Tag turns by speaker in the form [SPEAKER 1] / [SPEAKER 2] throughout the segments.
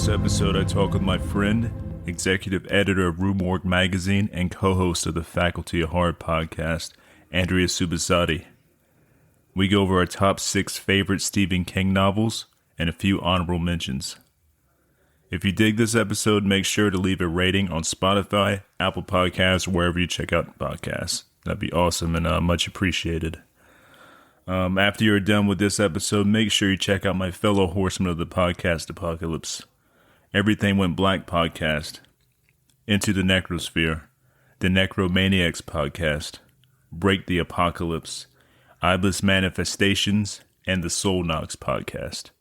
[SPEAKER 1] this episode, I talk with my friend, executive editor of Rue Morgue magazine and co-host of the Faculty of Horror podcast, Andrea Subissati. We go over our top 6 favorite Stephen King novels and a few honorable mentions. If you dig this episode, make sure to leave a rating on Spotify, Apple Podcasts, wherever you check out podcasts. That'd be awesome and much appreciated. After you're done with this episode, make sure you check out my fellow horsemen of the podcast apocalypse. Everything Went Black podcast, Into the Necrosphere, the Necromaniacs podcast, Break the Apocalypse, Iblis Manifestations, and the Soul Knocks podcast.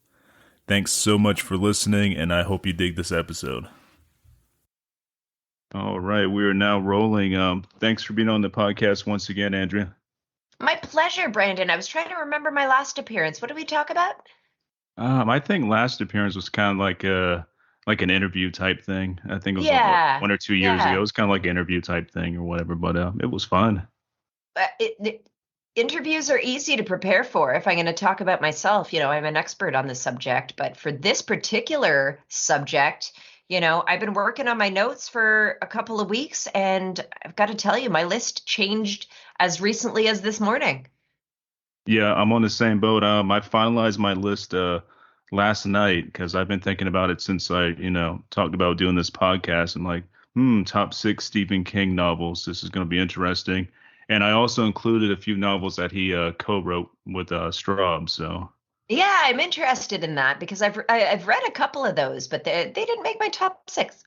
[SPEAKER 1] Thanks so much for listening, and I hope you dig this episode. All right, we are now rolling. Thanks for being on the podcast once again, Andrea.
[SPEAKER 2] My pleasure, Brandon. I was trying to remember my last appearance. What did we talk about?
[SPEAKER 1] I think last appearance was kind of like an interview type thing. I think it was like 1 or 2 years ago. It was kind of like an interview type thing or whatever, but it was fun.
[SPEAKER 2] Interviews are easy to prepare for. If I'm going to talk about myself, I'm an expert on the subject, but for this particular subject, I've been working on my notes for a couple of weeks, and I've got to tell you, my list changed as recently as this morning.
[SPEAKER 1] Yeah, I'm on the same boat. I finalized my list last night because I've been thinking about it since I, talked about doing this podcast. I'm like, top 6 Stephen King novels. This is going to be interesting. And I also included a few novels that he co-wrote with Straub. So.
[SPEAKER 2] Yeah, I'm interested in that because I've read a couple of those, but they didn't make my top 6.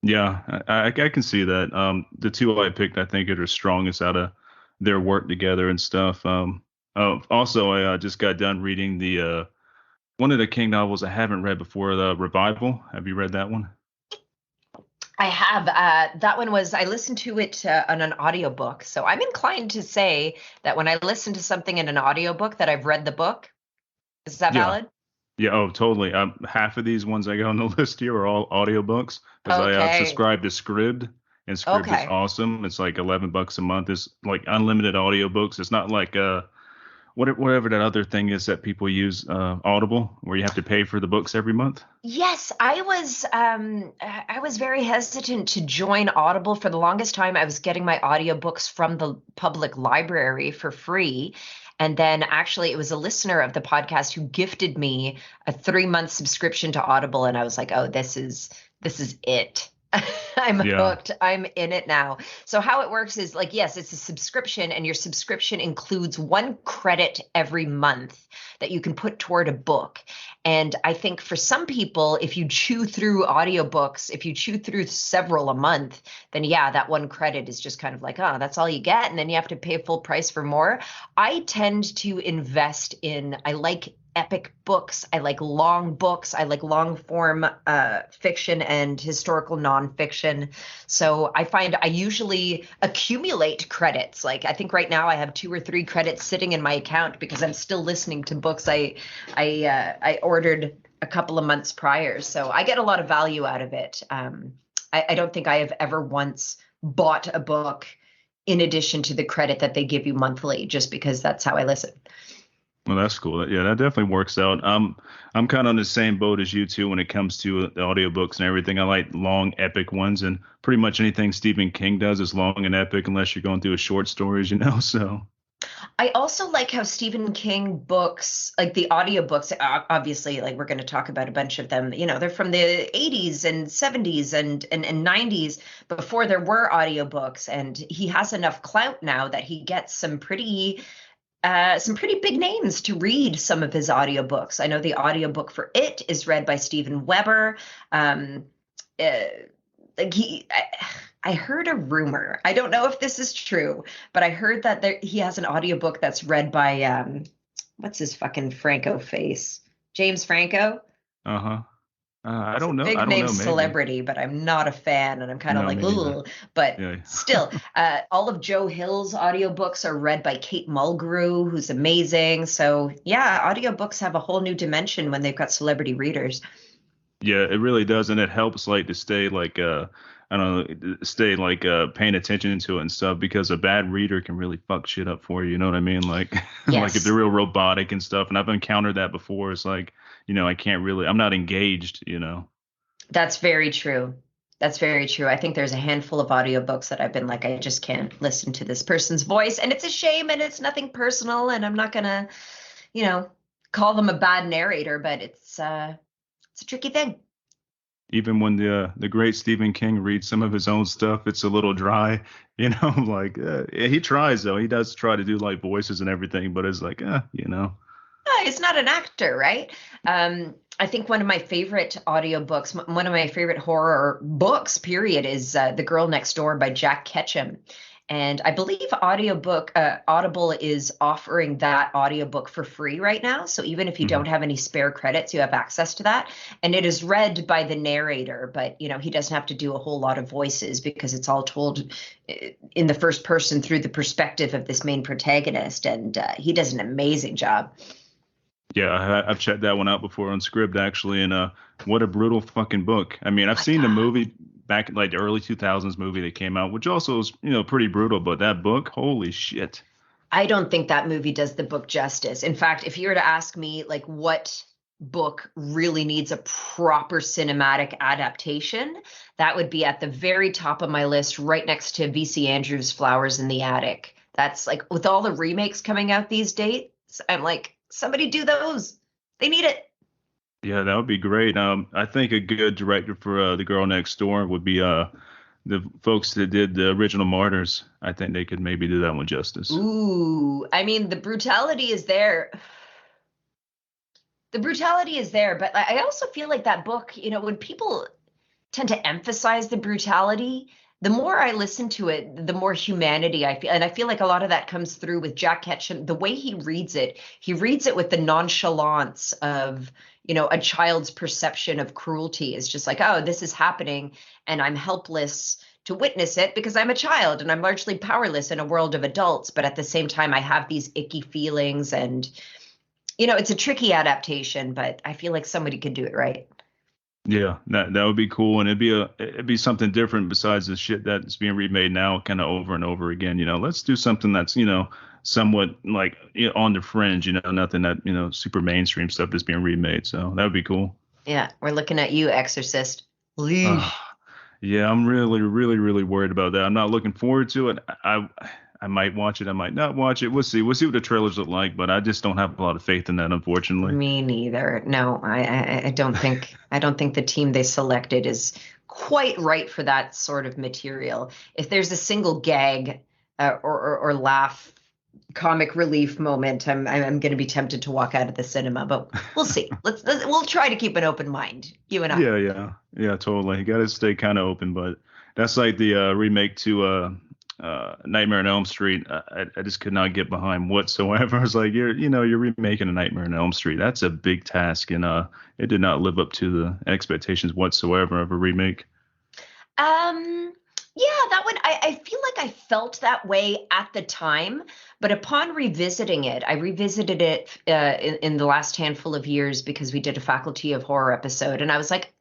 [SPEAKER 1] Yeah, I can see that. The 2 I picked, I think, are the strongest out of their work together and stuff. Also, I just got done reading the one of the King novels I haven't read before, The Revival. Have you read that one?
[SPEAKER 2] I have. That one I listened to it on an audiobook. So I'm inclined to say that when I listen to something in an audiobook that I've read the book. Is that valid?
[SPEAKER 1] Yeah, oh, totally. Half of these ones I got on the list here are all audiobooks because I subscribe to Scribd, and Scribd is awesome. It's like $11 a month. It's like unlimited audiobooks. It's not like whatever that other thing is that people use, Audible, where you have to pay for the books every month.
[SPEAKER 2] Yes, I was very hesitant to join Audible. For the longest time, I was getting my audiobooks from the public library for free. And then actually it was a listener of the podcast who gifted me a 3-month subscription to Audible. And I was like, oh, this is it. I'm hooked. I'm in it now. So how it works is like, yes, it's a subscription, and your subscription includes 1 credit every month that you can put toward a book. And I think for some people, if you chew through audiobooks, if you chew through several a month, then that 1 credit is just kind of like, oh, that's all you get. And then you have to pay full price for more. I tend to invest I like epic books. I like long books. I like long form fiction and historical nonfiction. So I find I usually accumulate credits. Like I think right now I have 2 or 3 credits sitting in my account because I'm still listening to books I ordered a couple of months prior. So I get a lot of value out of it. I don't think I have ever once bought a book in addition to the credit that they give you monthly, just because that's how I listen.
[SPEAKER 1] Well, that's cool. Yeah, that definitely works out. I'm kind of on the same boat as you two when it comes to the audiobooks and everything. I like long, epic ones, and pretty much anything Stephen King does is long and epic, unless you're going through his short stories, So
[SPEAKER 2] I also like how Stephen King books, like the audiobooks, obviously, like we're going to talk about a bunch of them. They're from the 80s and 70s and 90s before there were audiobooks, and he has enough clout now that he gets some pretty big names to read some of his audiobooks. I know the audiobook for It is read by Steven Weber. I heard a rumor. I don't know if this is true, but I heard that he has an audiobook that's read by what's his fucking Franco face? James Franco?
[SPEAKER 1] Uh-huh. I don't know.
[SPEAKER 2] Big
[SPEAKER 1] I don't
[SPEAKER 2] name
[SPEAKER 1] know, maybe.
[SPEAKER 2] Celebrity, but I'm not a fan, and I'm kind of ooh. But still, all of Joe Hill's audiobooks are read by Kate Mulgrew, who's amazing. So yeah, audiobooks have a whole new dimension when they've got celebrity readers.
[SPEAKER 1] Yeah, it really does, and it helps like to stay like I don't know, stay like paying attention to it and stuff because a bad reader can really fuck shit up for you. You know what I mean? Like like if they're
[SPEAKER 2] Yes,
[SPEAKER 1] real robotic and stuff, and I've encountered that before. It's like, I can't really, I'm not engaged.
[SPEAKER 2] that's very true. That's very true. I think there's a handful of audiobooks that I've been like, I just can't listen to this person's voice. And it's a shame and it's nothing personal. And I'm not gonna, you know, call them a bad narrator, but it's a tricky thing.
[SPEAKER 1] Even when the great Stephen King reads some of his own stuff, it's a little dry. Like yeah, he tries though. He does try to do like voices and everything, but it's like,
[SPEAKER 2] He's not an actor, right? I think one of my favorite audiobooks, one of my favorite horror books, period, is The Girl Next Door by Jack Ketchum. And I believe Audible is offering that audiobook for free right now. So even if you
[SPEAKER 1] Mhm.
[SPEAKER 2] don't have any spare credits, you have access to that. And it is read by the narrator, but he doesn't have to do a whole lot of voices because it's all told in the first person through the perspective of this main protagonist. And he does an amazing job.
[SPEAKER 1] Yeah, I've checked that one out before on Scribd actually, and what a brutal fucking book. I mean, I've
[SPEAKER 2] My
[SPEAKER 1] seen the
[SPEAKER 2] God.
[SPEAKER 1] movie back in like the early 2000s movie that came out, which also was pretty brutal, but that book, holy shit.
[SPEAKER 2] I don't think that movie does the book justice. In fact, if you were to ask me, like, what book really needs a proper cinematic adaptation, that would be at the very top of my list, right next to VC Andrews' Flowers in the Attic. That's like, with all the remakes coming out these days, I'm like, somebody do those. They need it.
[SPEAKER 1] Yeah, that would be great. I think a good director for The Girl Next Door would be the folks that did the original Martyrs. I think they could maybe do that one justice.
[SPEAKER 2] Ooh, I mean, the brutality is there. The brutality is there, but I also feel like that book, when people tend to emphasize the brutality, the more I listen to it, the more humanity I feel. And I feel like a lot of that comes through with Jack Ketchum. The way he reads it with the nonchalance of, a child's perception of cruelty is just like, oh, this is happening and I'm helpless to witness it because I'm a child and I'm largely powerless in a world of adults. But at the same time, I have these icky feelings and, it's a tricky adaptation, but I feel like somebody could do it right.
[SPEAKER 1] Yeah, that would be cool, and it'd be something different besides the shit that's being remade now, kind of over and over again. Let's do something that's somewhat like on the fringe. Nothing that super mainstream stuff that's being remade. So that would be cool.
[SPEAKER 2] Yeah, we're looking at you, Exorcist.
[SPEAKER 1] Uh,
[SPEAKER 2] Leesh.
[SPEAKER 1] yeah, I'm really, really, really worried about that. I'm not looking forward to it. I might watch it. I might not watch it. We'll see. We'll see what the trailers look like, but I just don't have a lot of faith in that, unfortunately.
[SPEAKER 2] Me neither. No, I don't think the team they selected is quite right for that sort of material. If there's a single gag or laugh, comic relief moment, I'm going to be tempted to walk out of the cinema. But we'll see. We'll try to keep an open mind, you and I.
[SPEAKER 1] Yeah, yeah, yeah, totally. You got to stay kind of open, but that's like the remake to Nightmare on Elm Street. I just could not get behind whatsoever. I was like, you're remaking a Nightmare on Elm Street. That's a big task, and it did not live up to the expectations whatsoever of a remake.
[SPEAKER 2] Um, yeah, that one, I feel like I felt that way at the time, but upon revisiting it, I revisited it in the last handful of years because we did a Faculty of Horror episode, and I was like,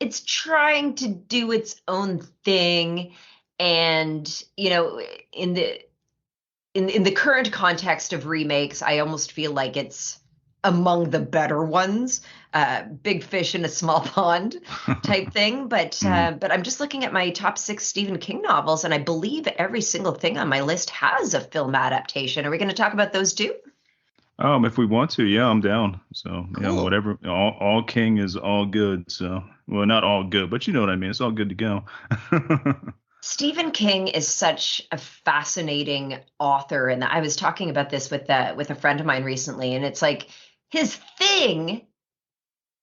[SPEAKER 2] it's trying to do its own thing, and in the in the current context of remakes, I almost feel like it's among the better ones, big fish in a small pond type thing. But
[SPEAKER 1] Mhm.
[SPEAKER 2] but I'm just looking at my top six Stephen King novels, and I believe every single thing on my list has a film adaptation. Are we going to talk about those too?
[SPEAKER 1] If we want to, yeah, I'm down. So
[SPEAKER 2] Cool.
[SPEAKER 1] whatever. All King is all good. So well, not all good, but you know what I mean. It's all good to go.
[SPEAKER 2] Stephen King is such a fascinating author, and I was talking about this with a friend of mine recently, and it's like his thing,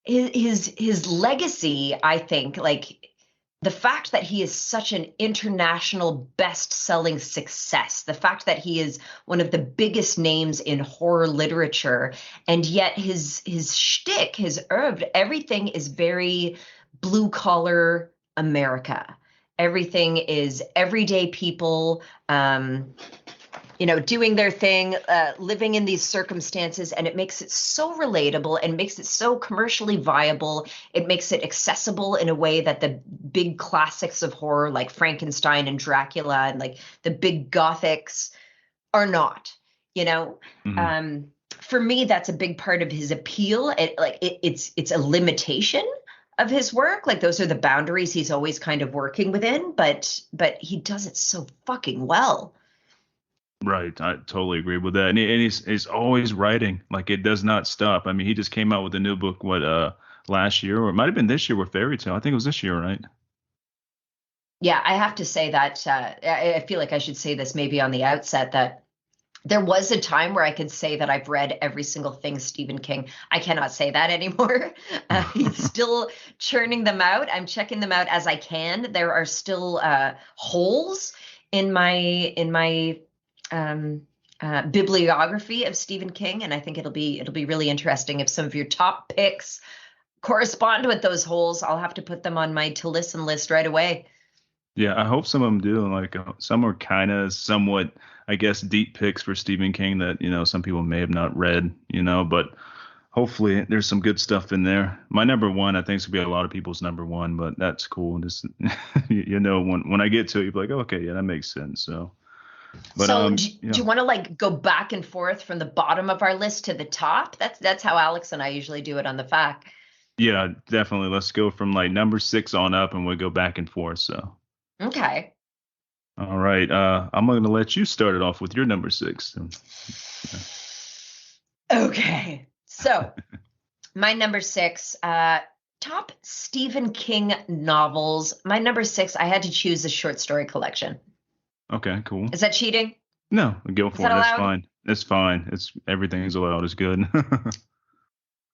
[SPEAKER 2] his legacy. I think like the fact that he is such an international best-selling success, the fact that he is one of the biggest names in horror literature, and yet his shtick, his oeuvre, everything is very blue collar America. Everything is everyday people. doing their thing, living in these circumstances, and it makes it so relatable and makes it so commercially viable. It makes it accessible in a way that the big classics of horror like Frankenstein and Dracula and like the big gothics are not, you know.
[SPEAKER 1] Mhm.
[SPEAKER 2] For me, that's a big part of his appeal. It's a limitation of his work. Like those are the boundaries he's always kind of working within, but he does it so fucking well.
[SPEAKER 1] Right. I totally agree with that. And he's always writing. Like it does not stop. I mean, he just came out with a new book, last year, or it might have been this year with Fairy Tale. I think it was this year, right?
[SPEAKER 2] Yeah, I have to say that I feel like I should say this maybe on the outset that there was a time where I could say that I've read every single thing Stephen King. I cannot say that anymore. He's still churning them out. I'm checking them out as I can. There are still holes in my bibliography of Stephen King, and I think it'll be really interesting if some of your top picks correspond with those holes. I'll have to put them on my to listen list right away.
[SPEAKER 1] Yeah, I hope some of them do. Like some are kind of somewhat, I guess, deep picks for Stephen King that, some people may have not read, but hopefully there's some good stuff in there. My number one, I think, is going to be a lot of people's number one, but that's cool. Just, when I get to it, you'll be like, oh, okay, yeah, that makes sense. So, but
[SPEAKER 2] So do
[SPEAKER 1] yeah,
[SPEAKER 2] you want to like go back and forth from the bottom of our list to the top? That's how Alex and I usually do it on the FAQ.
[SPEAKER 1] yeah, definitely. Let's go from like number 6 on up, and we'll go back and forth. So,
[SPEAKER 2] Okay.
[SPEAKER 1] all right, I'm going to let you start it off with your number 6.
[SPEAKER 2] Okay. So my number 6, top Stephen King novels. My number 6, I had to choose a short story collection.
[SPEAKER 1] Okay, cool.
[SPEAKER 2] Is that cheating?
[SPEAKER 1] No, go
[SPEAKER 2] Is
[SPEAKER 1] for
[SPEAKER 2] that
[SPEAKER 1] it. That's
[SPEAKER 2] allowed?
[SPEAKER 1] fine. That's fine. It's everything's allowed is good.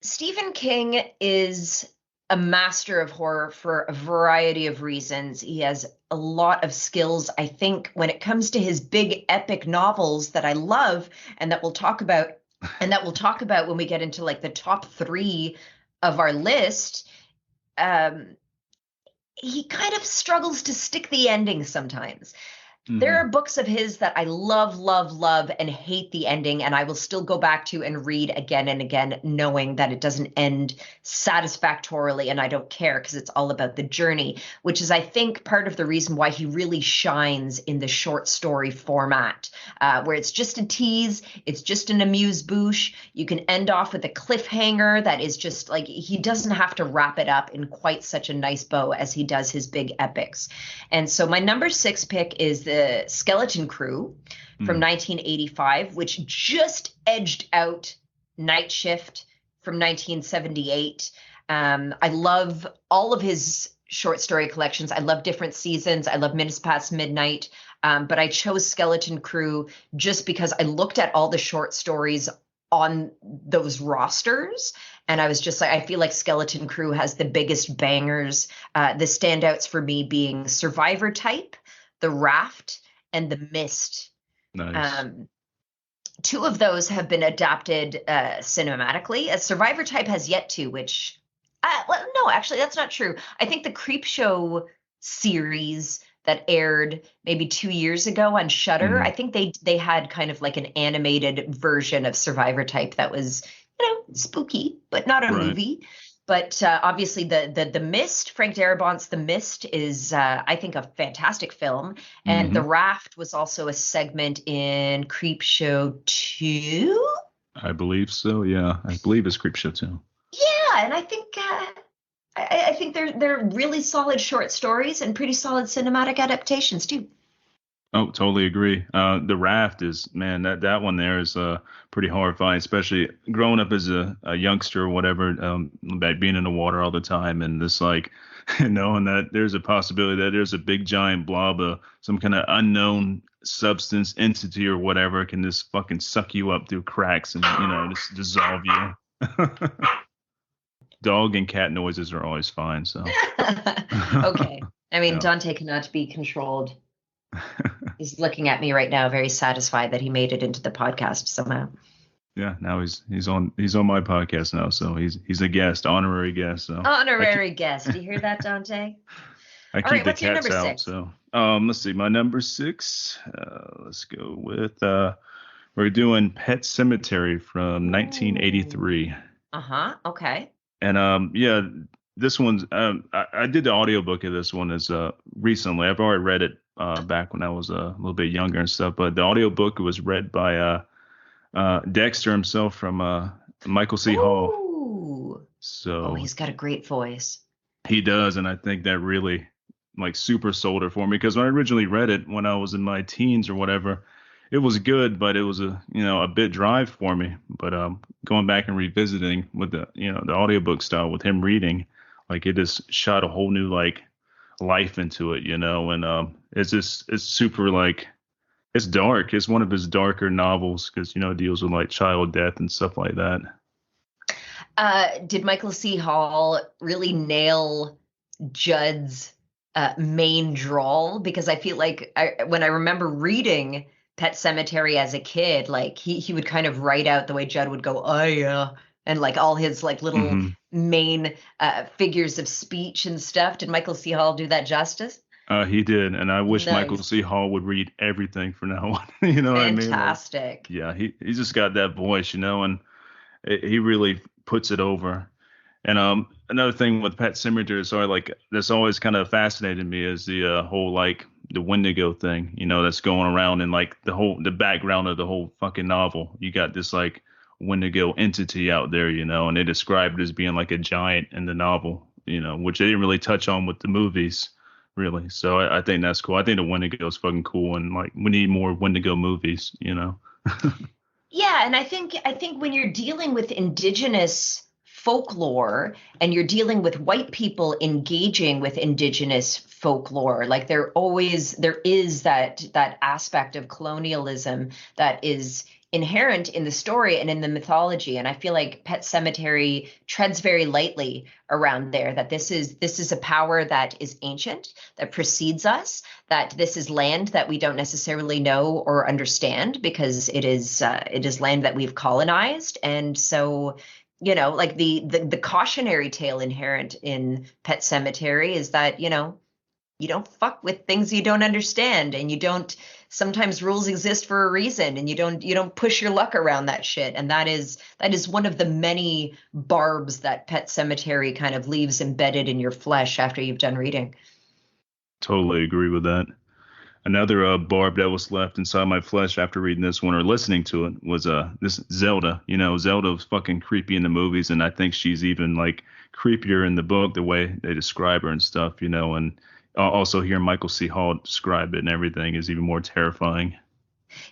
[SPEAKER 2] Stephen King is a master of horror for a variety of reasons. He has a lot of skills, I think, when it comes to his big epic novels that I love and that we'll talk about, when we get into like the top 3 of our list. He kind of struggles to stick the ending sometimes. There are
[SPEAKER 1] Hmm.
[SPEAKER 2] books of his that I love, love, love, and hate the ending, and I will still go back to and read again and again, knowing that it doesn't end satisfactorily, and I don't care because it's all about the journey, which is, I think, part of the reason why he really shines in the short story format, where it's just a tease, it's just an amuse-bouche. You can end off with a cliffhanger that is just like, he doesn't have to wrap it up in quite such a nice bow as he does his big epics. And so my number 6 pick is the Skeleton Crew from 1985, which just edged out Night Shift from 1978. I love all of his short story collections. I love Different Seasons. I love Minutes Past Midnight. But I chose Skeleton Crew just because I looked at all the short stories on those rosters, and I was just like, I feel like Skeleton Crew has the biggest bangers. The standouts for me being Survivor Type, The Raft, and The Mist.
[SPEAKER 1] Nice.
[SPEAKER 2] 2 of those have been adapted cinematically. Survivor Type has yet to, which, well, no, actually, that's not true. I think the Creepshow series that aired maybe 2 years ago on Shudder,
[SPEAKER 1] Hmm.
[SPEAKER 2] I think they had kind of like an animated version of Survivor Type that was, spooky, but not a
[SPEAKER 1] Right.
[SPEAKER 2] movie. But obviously, the Mist, Frank Darabont's The Mist, is I think a fantastic film, and The
[SPEAKER 1] Hmm.
[SPEAKER 2] Raft was also a segment in Creepshow 2.
[SPEAKER 1] I believe so. Yeah, I believe it's Creepshow too.
[SPEAKER 2] Yeah, and I think I think they're really solid short stories and pretty solid cinematic adaptations too.
[SPEAKER 1] Oh, totally agree. The Raft is, man, that one there is pretty horrifying, especially growing up as a youngster or whatever, about being in the water all the time and this like knowing that there's a possibility that there's a big giant blob of some kind of unknown substance entity or whatever can just fucking suck you up through cracks and just dissolve you. Dog and cat noises are always fine. So
[SPEAKER 2] Okay. I mean,
[SPEAKER 1] yeah.
[SPEAKER 2] Dante cannot be controlled. He's looking at me right now, very satisfied that he made it into the podcast somehow.
[SPEAKER 1] Yeah, now he's on my podcast now, so he's a guest, honorary guest. So I can,
[SPEAKER 2] Honorary guest. Do you hear that, Dante?
[SPEAKER 1] I
[SPEAKER 2] All
[SPEAKER 1] keep
[SPEAKER 2] right,
[SPEAKER 1] the
[SPEAKER 2] what's your
[SPEAKER 1] cats
[SPEAKER 2] number
[SPEAKER 1] out.
[SPEAKER 2] six?
[SPEAKER 1] So let's see. My number six. Let's go with we're doing Pet Cemetery from
[SPEAKER 2] Ooh.
[SPEAKER 1] 1983.
[SPEAKER 2] Uh-huh. Okay.
[SPEAKER 1] And yeah, this one's I did the audiobook of this one as recently. I've already read it back when I was a little bit younger and stuff, but the audiobook was read by Dexter himself from Michael C. Hall.
[SPEAKER 2] Ooh. Oh,
[SPEAKER 1] So
[SPEAKER 2] he's got a great voice.
[SPEAKER 1] he does, and I think that really like super sold it for me because when I originally read it when I was in my teens or whatever, it was good, but it was a bit dry for me. But going back and revisiting with the audiobook style with him reading, like it just shot a whole new like life into it, and it's super like it's dark. It's one of his darker novels because it deals with like child death and stuff like that.
[SPEAKER 2] Did Michael C. Hall really nail Judd's main drawl? Because I feel like when I remember reading Pet Cemetery as a kid, like he would kind of write out the way Judd would go, oh yeah, and like all his like little
[SPEAKER 1] hmm
[SPEAKER 2] main figures of speech and stuff. Did Michael C. Hall do that justice?
[SPEAKER 1] He did, and I wish Michael
[SPEAKER 2] Nice.
[SPEAKER 1] C. Hall would read everything from now on. You know what I mean? Like,
[SPEAKER 2] Fantastic.
[SPEAKER 1] yeah, he just got that voice, and he really puts it over. And another thing with Pet Sematary, sorry, like that's always kind of fascinated me is the whole like the Wendigo thing, that's going around and like the background of the whole fucking novel. You got this like Wendigo entity out there, and they describe it as being like a giant in the novel, which they didn't really touch on with the movies, really. So I think that's cool. I think the Wendigo is fucking cool, and like we need more Wendigo movies.
[SPEAKER 2] Yeah, and I think when you're dealing with indigenous folklore and you're dealing with white people engaging with indigenous folklore, like there is that aspect of colonialism that is inherent in the story and in the mythology. And I feel like Pet Cemetery treads very lightly around there, that this is a power that is ancient, that precedes us, that this is land that we don't necessarily know or understand because it is land that we've colonized. And so, like the cautionary tale inherent in Pet Cemetery is that, you don't fuck with things you don't understand, and you don't, sometimes rules exist for a reason, and you don't push your luck around that shit. And that is one of the many barbs that Pet Cemetery kind of leaves embedded in your flesh after you've done reading.
[SPEAKER 1] Totally agree with that. Another barb that was left inside my flesh after reading this one or listening to it was this Zelda. Zelda was fucking creepy in the movies, and I think she's even like creepier in the book the way they describe her and stuff. And also hearing Michael C. Hall describe it and everything is even more terrifying.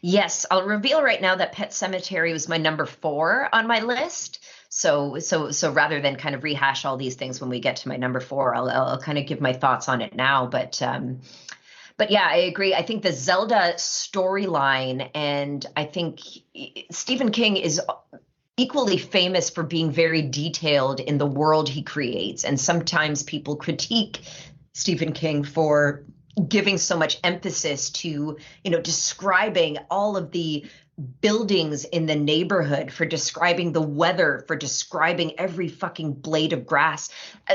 [SPEAKER 2] Yes, I'll reveal right now that Pet Cemetery was my number 4 on my list. So rather than kind of rehash all these things when we get to my number 4, I'll kind of give my thoughts on it now. But yeah, I agree. I think the Zelda storyline, and I think Stephen King is equally famous for being very detailed in the world he creates. And sometimes people critique Stephen King for giving so much emphasis to, describing all of the buildings in the neighborhood, for describing the weather, for describing every fucking blade of grass.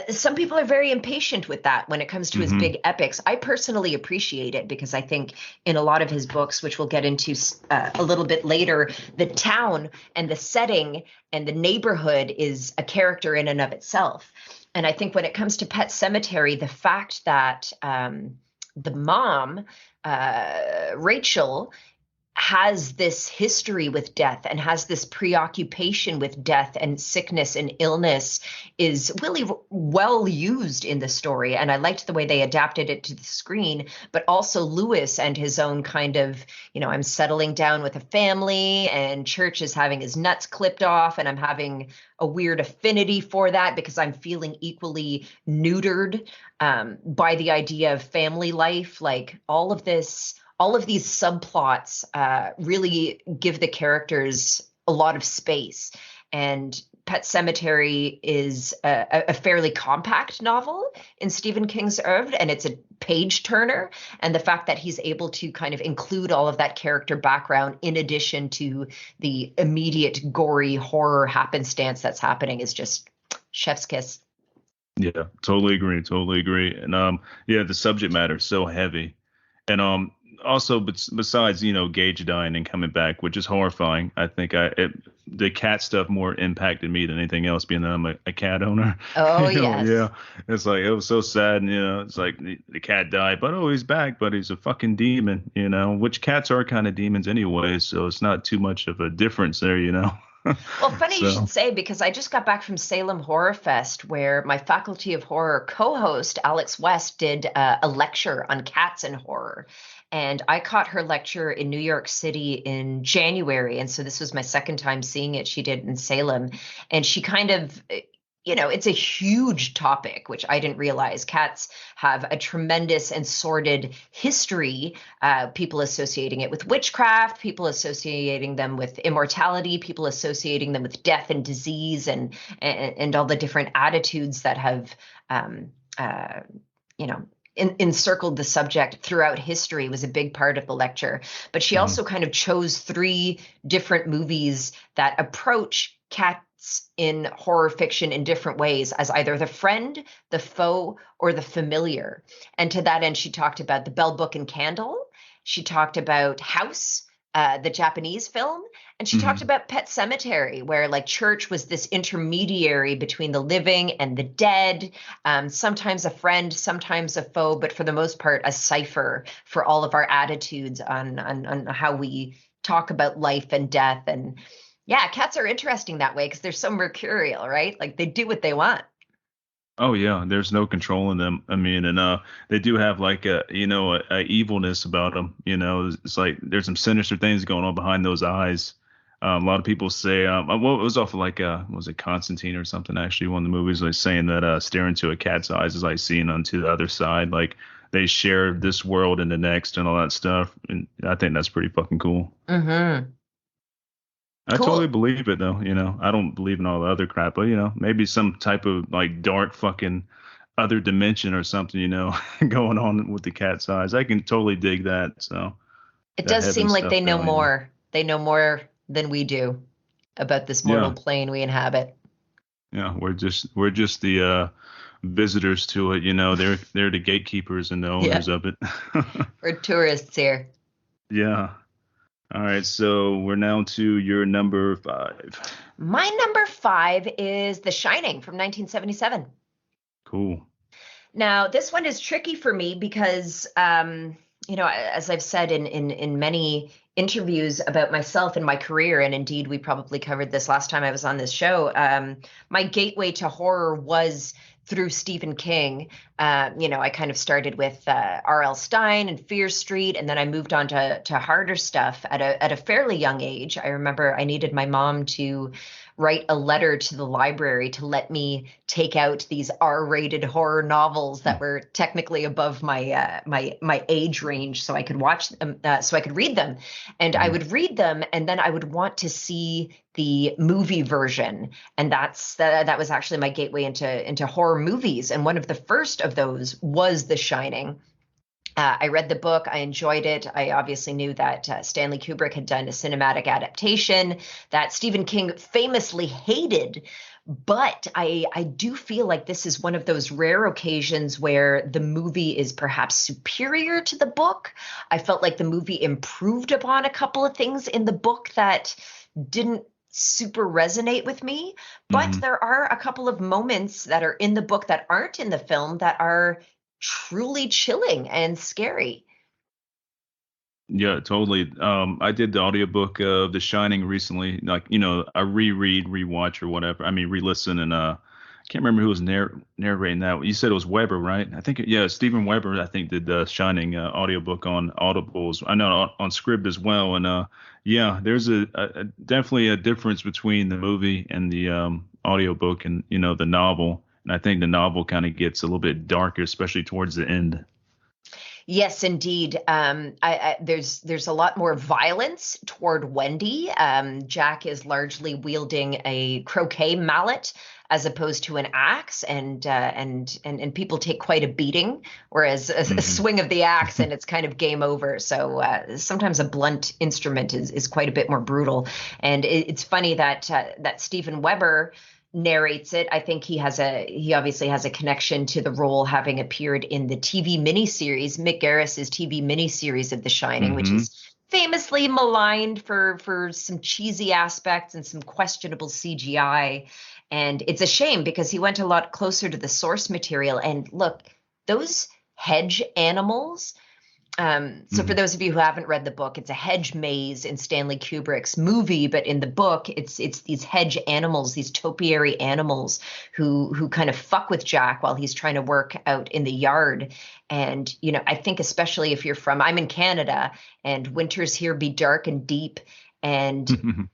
[SPEAKER 2] Some people are very impatient with that when it comes to his
[SPEAKER 1] hmm
[SPEAKER 2] big epics. I personally appreciate it because I think in a lot of his books, which we'll get into a little bit later, the town and the setting and the neighborhood is a character in and of itself. And I think when it comes to Pet Cemetery, the fact that the mom, Rachel, has this history with death and has this preoccupation with death and sickness and illness is really well used in the story. And I liked the way they adapted it to the screen, but also Lewis and his own kind of, I'm settling down with a family and Church is having his nuts clipped off, and I'm having a weird affinity for that because I'm feeling equally neutered by the idea of family life. Like all of these subplots really give the characters a lot of space. And Pet Cemetery is a fairly compact novel in Stephen King's oeuvre, and it's a page turner. And the fact that he's able to kind of include all of that character background in addition to the immediate gory horror happenstance that's happening is just chef's kiss.
[SPEAKER 1] Yeah, totally agree. Totally agree. And yeah, the subject matter is so heavy. And also, but besides, Gage dying and coming back, which is horrifying. I think the cat stuff more impacted me than anything else, being that I'm a cat owner.
[SPEAKER 2] Oh,
[SPEAKER 1] Yeah.
[SPEAKER 2] yes.
[SPEAKER 1] It's like it was so sad, and it's like the cat died, but oh, he's back, but he's a fucking demon, which cats are kind of demons anyway, so it's not too much of a difference there.
[SPEAKER 2] Well, funny you should
[SPEAKER 1] So,
[SPEAKER 2] say because I just got back from Salem Horror Fest, where my Faculty of Horror co-host Alex West did a lecture on cats and horror. And I caught her lecture in New York City in January. And so this was my second time seeing it. She did in Salem. And she kind of, it's a huge topic, which I didn't realize. Cats have a tremendous and sordid history, people associating it with witchcraft, people associating them with immortality, people associating them with death and disease, and all the different attitudes that have, you know, encircled the subject throughout history was a big part of the lecture. But she
[SPEAKER 1] mhm.
[SPEAKER 2] also kind of chose three different movies that approach cats in horror fiction in different ways, as either the friend, the foe, or the familiar. And to that end, she talked about The Bell, Book, and Candle. She talked about House, the Japanese film, and she talked
[SPEAKER 1] Mhm.
[SPEAKER 2] about Pet Cemetery, where like church was this intermediary between the living and the dead, sometimes a friend, sometimes a foe, but for the most part, a cipher for all of our attitudes on how we talk about life and death. And yeah, cats are interesting that way because they're so mercurial, right? Like they do what they want.
[SPEAKER 1] Oh yeah, there's no controlling them. I mean, and they do have like a evilness about them. It's like there's some sinister things going on behind those eyes. A lot of people say, well, it was off of like was it Constantine or something? Actually, one of the movies was saying that staring into a cat's eyes is like seeing onto the other side. Like they share this world and the next and all that stuff. And I think that's pretty fucking cool.
[SPEAKER 2] Mm-hmm.
[SPEAKER 1] I totally
[SPEAKER 2] Cool.
[SPEAKER 1] believe it though. I don't believe in all the other crap, but maybe some type of like dark fucking other dimension or something, going on with the cat's eyes. I can totally dig that. So
[SPEAKER 2] It
[SPEAKER 1] that
[SPEAKER 2] does seem
[SPEAKER 1] heaven
[SPEAKER 2] like
[SPEAKER 1] stuff
[SPEAKER 2] they know
[SPEAKER 1] though.
[SPEAKER 2] more. They know more than we do about this mortal
[SPEAKER 1] Yeah.
[SPEAKER 2] plane we inhabit.
[SPEAKER 1] Yeah. We're just the visitors to it, they're the gatekeepers and the
[SPEAKER 2] Yeah,
[SPEAKER 1] owners of it.
[SPEAKER 2] we're tourists here.
[SPEAKER 1] Yeah. All right, so we're now to your number 5.
[SPEAKER 2] My number five is The Shining from 1977.
[SPEAKER 1] Cool.
[SPEAKER 2] Now, this one is tricky for me because, as I've said in many interviews about myself and my career, and indeed we probably covered this last time I was on this show, my gateway to horror was through Stephen King. I kind of started with R.L. Stine and Fear Street, and then I moved on to harder stuff at a fairly young age. I remember I needed my mom to write a letter to the library to let me take out these R-rated horror novels that were technically above my age range, so I could watch them, so I could read them, and I
[SPEAKER 1] Mhm.
[SPEAKER 2] would read them, and then I would want to see the movie version, and that was actually my gateway into horror movies. And one of the first of those was The Shining. I read the book. I enjoyed it. I obviously knew that Stanley Kubrick had done a cinematic adaptation that Stephen King famously hated. But I do feel like this is one of those rare occasions where the movie is perhaps superior to the book. I felt like the movie improved upon a couple of things in the book that didn't super resonate with me. But
[SPEAKER 1] Mhm.
[SPEAKER 2] there are a couple of moments that are in the book that aren't in the film that are truly chilling and scary.
[SPEAKER 1] Yeah, totally. I did the audiobook of The Shining recently. Like, I reread, rewatch, or whatever. I mean, re-listen, and I can't remember who was narrating that. You said it was Weber, right? I think, yeah, Stephen Weber. I think did the Shining audiobook on Audibles. I know on Scribd as well. And yeah, there's definitely a difference between the movie and the audiobook and the novel. And I think the novel kind of gets a little bit darker, especially towards the end.
[SPEAKER 2] Yes, indeed. There's a lot more violence toward Wendy. Jack is largely wielding a croquet mallet as opposed to an axe, and people take quite a beating. Whereas a
[SPEAKER 1] Hmm.
[SPEAKER 2] swing of the axe and it's kind of game over. So sometimes a blunt instrument is quite a bit more brutal. And it's funny that Stephen Weber. narrates it. I think he obviously has a connection to the role, having appeared in the TV miniseries, Mick Garris's TV miniseries of The Shining, which
[SPEAKER 1] Mm-hmm.
[SPEAKER 2] is famously maligned for some cheesy aspects and some questionable CGI. And it's a shame because he went a lot closer to the source material. And look, those hedge animals. So for
[SPEAKER 1] Mm-hmm.
[SPEAKER 2] those of you who haven't read the book, it's a hedge maze in Stanley Kubrick's movie, but in the book, it's these hedge animals, these topiary animals who kind of fuck with Jack while he's trying to work out in the yard. And I think especially if I'm in Canada, and winters here be dark and deep, and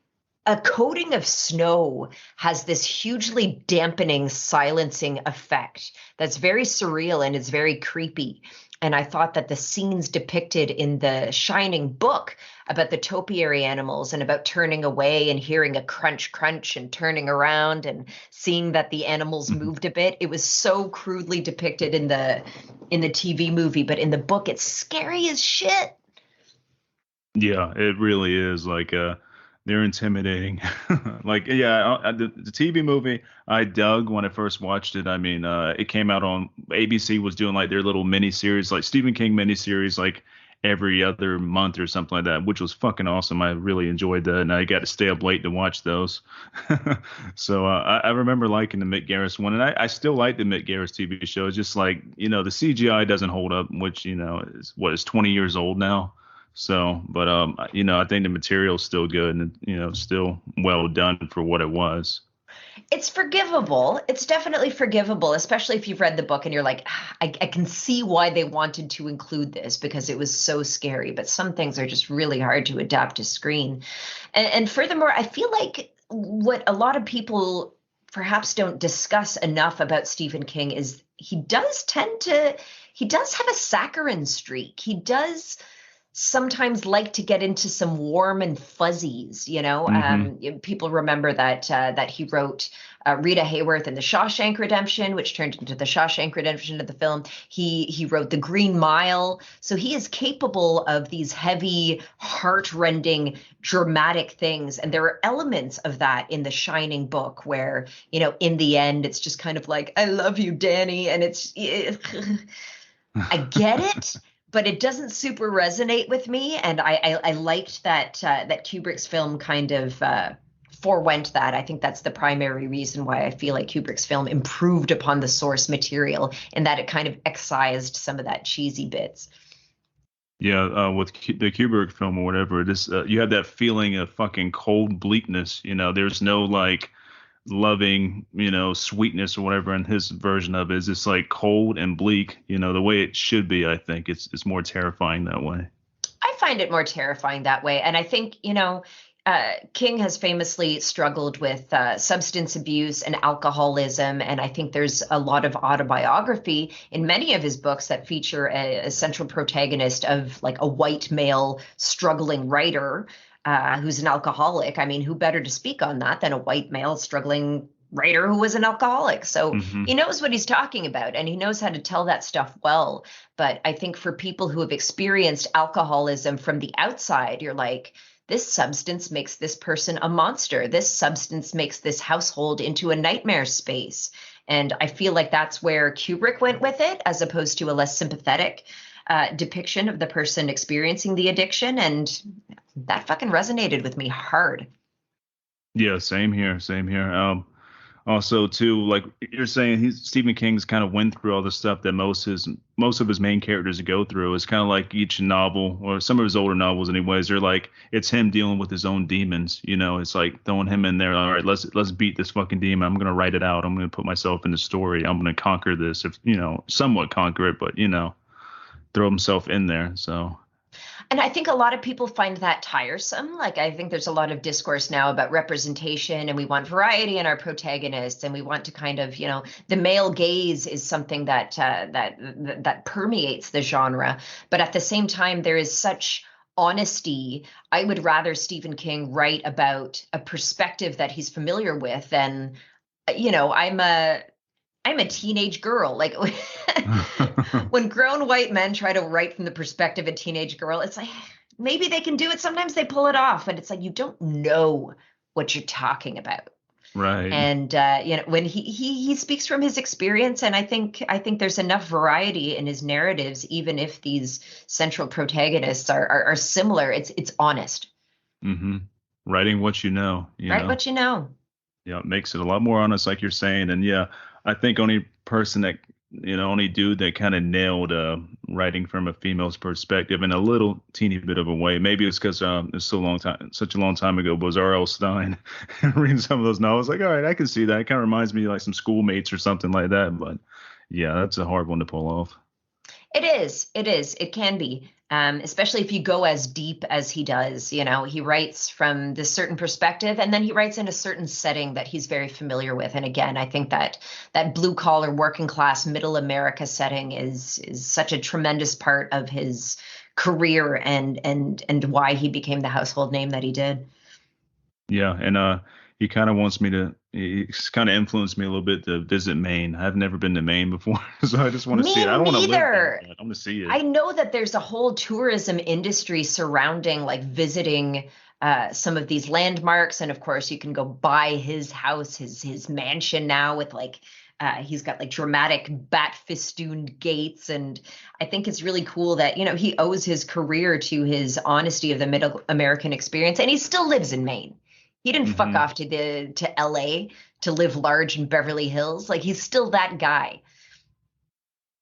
[SPEAKER 2] a coating of snow has this hugely dampening, silencing effect that's very surreal and it's very creepy. And I thought that the scenes depicted in the Shining book about the topiary animals and about turning away and hearing a crunch, crunch and turning around and seeing that the animals moved a bit, it was so crudely depicted in the TV movie, but in the book, it's scary as shit.
[SPEAKER 1] Yeah, it really is. Like, they're intimidating. Like, yeah, the TV movie I dug when I first watched it. I mean, it came out on ABC was doing like their little mini series, like Stephen King mini series, like every other month or something like that, which was fucking awesome. I really enjoyed that, and I got to stay up late to watch those. So I remember liking the Mick Garris one, and I still like the Mick Garris TV show. It's just like the CGI doesn't hold up, which is 20 years old now. So, but I think the material's still good and still well done for what it was.
[SPEAKER 2] It's forgivable. It's definitely forgivable, especially if you've read the book and you're like, I can see why they wanted to include this because it was so scary. But some things are just really hard to adapt to screen. And furthermore, I feel like what a lot of people perhaps don't discuss enough about Stephen King is he does have a saccharine streak. He does sometimes like to get into some warm and fuzzies.
[SPEAKER 1] Mm-hmm.
[SPEAKER 2] People remember that he wrote Rita Hayworth in The Shawshank Redemption, which turned into The Shawshank Redemption of the film. He wrote The Green Mile. So he is capable of these heavy, heart-rending, dramatic things. And there are elements of that in the Shining book where, in the end, it's just kind of like, I love you, Danny. And I get it, but it doesn't super resonate with me. And I liked that Kubrick's film kind of forewent that. I think that's the primary reason why I feel like Kubrick's film improved upon the source material in that it kind of excised some of that cheesy bits.
[SPEAKER 1] Yeah, with the Kubrick film or whatever, you have that feeling of fucking cold bleakness. There's no like loving, sweetness or whatever in his version of it. It's just like cold and bleak, the way it should be. I think it's more terrifying that way.
[SPEAKER 2] I find it more terrifying that way. And I think, King has famously struggled with substance abuse and alcoholism. And I think there's a lot of autobiography in many of his books that feature a central protagonist of like a white male struggling writer who's an alcoholic. I mean, who better to speak on that than a white male struggling writer who was an alcoholic? So
[SPEAKER 1] Mm-hmm.
[SPEAKER 2] he knows what he's talking about and he knows how to tell that stuff well. But I think for people who have experienced alcoholism from the outside, you're like, this substance makes this person a monster. This substance makes this household into a nightmare space. And I feel like that's where Kubrick went with it, as opposed to a less sympathetic depiction of the person experiencing the addiction. And that fucking resonated with me hard.
[SPEAKER 1] Yeah, same here. Same here. Also, too, like you're saying, Stephen King's kind of went through all the stuff that most of his main characters go through. It's kind of like each novel, or some of his older novels, anyways. They're like it's him dealing with his own demons. It's like throwing him in there. All right, let's beat this fucking demon. I'm gonna write it out. I'm gonna put myself in the story. I'm gonna conquer this. If somewhat conquer it, but throw himself in there. So.
[SPEAKER 2] And I think a lot of people find that tiresome. Like, I think there's a lot of discourse now about representation and we want variety in our protagonists and we want to kind of, the male gaze is something that permeates the genre. But at the same time, there is such honesty. I would rather Stephen King write about a perspective that he's familiar with than, I'm a teenage girl. Like when grown white men try to write from the perspective of a teenage girl, it's like maybe they can do it. Sometimes they pull it off, but it's like you don't know what you're talking about.
[SPEAKER 1] Right.
[SPEAKER 2] And when he speaks from his experience, and I think there's enough variety in his narratives, even if these central protagonists are similar. It's honest,
[SPEAKER 1] Mm-hmm. Writing what you know,
[SPEAKER 2] right? What you know.
[SPEAKER 1] Yeah, it makes it a lot more honest, like you're saying. And yeah, I think only dude that kind of nailed writing from a female's perspective in a little teeny bit of a way. Maybe it's because such a long time ago, was R.L. Stein. Reading some of those novels, like, all right, I can see that. It kind of reminds me of like some schoolmates or something like that. But yeah, that's a hard one to pull off.
[SPEAKER 2] It is. It is. It can be, especially if you go as deep as he does. He writes from this certain perspective, and then he writes in a certain setting that he's very familiar with. And again, I think that blue collar, working class, middle America setting is such a tremendous part of his career and why he became the household name that he did.
[SPEAKER 1] Yeah, and he kind of wants me to. He's kind of influenced me a little bit to visit Maine. I've never been to Maine before, so I just want to see it.
[SPEAKER 2] Me
[SPEAKER 1] I don't want to live there,
[SPEAKER 2] neither.
[SPEAKER 1] but I want to see it.
[SPEAKER 2] I know that there's a whole tourism industry surrounding like visiting some of these landmarks, and of course you can go by his house, his mansion now with like he's got like dramatic bat festooned gates, and I think it's really cool that he owes his career to his honesty of the middle American experience, and he still lives in Maine. He didn't fuck
[SPEAKER 1] Hmm.
[SPEAKER 2] off to LA to live large in Beverly Hills. Like he's still that guy.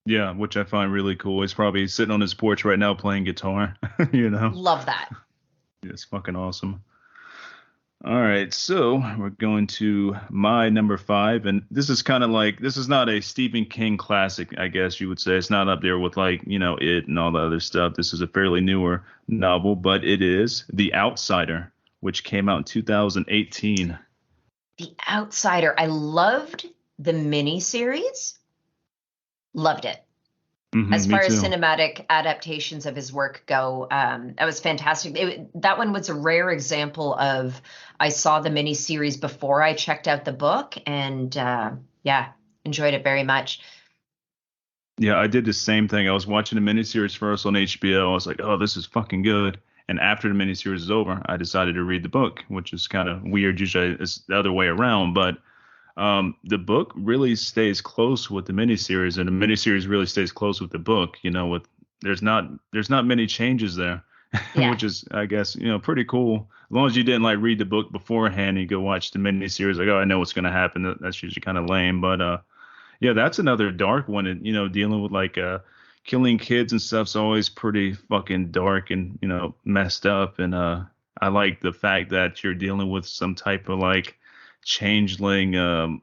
[SPEAKER 1] Yeah, which I find really cool. He's probably sitting on his porch right now playing guitar. you know,
[SPEAKER 2] Love that.
[SPEAKER 1] it's fucking awesome. All right, so we're going to my number five, and this is kind of like this is not a Stephen King classic, I guess you would say. It's not up there with like It and all the other stuff. This is a fairly newer novel, but it is The Outsider, which came out in 2018.
[SPEAKER 2] The Outsider. I loved the miniseries. Loved it. As
[SPEAKER 1] Me
[SPEAKER 2] far as
[SPEAKER 1] too.
[SPEAKER 2] cinematic adaptations of his work go, that was fantastic. That one was a rare example of I saw the miniseries before I checked out the book, and yeah, enjoyed it very much.
[SPEAKER 1] Yeah, I did the same thing. I was watching the miniseries first on HBO. I was like, oh, this is fucking good. And after the miniseries is over, I decided to read the book, which is kind of weird. Usually it's the other way around. But the book really stays close with the miniseries, and the miniseries really stays close with the book. There's not many changes there,
[SPEAKER 2] Yeah.
[SPEAKER 1] which is, I guess, pretty cool. As long as you didn't like read the book beforehand and you go watch the miniseries, like, oh, I know what's gonna happen. That's usually kind of lame. But yeah, that's another dark one. And dealing with like killing kids and stuff's always pretty fucking dark and messed up. And I like the fact that you're dealing with some type of like changeling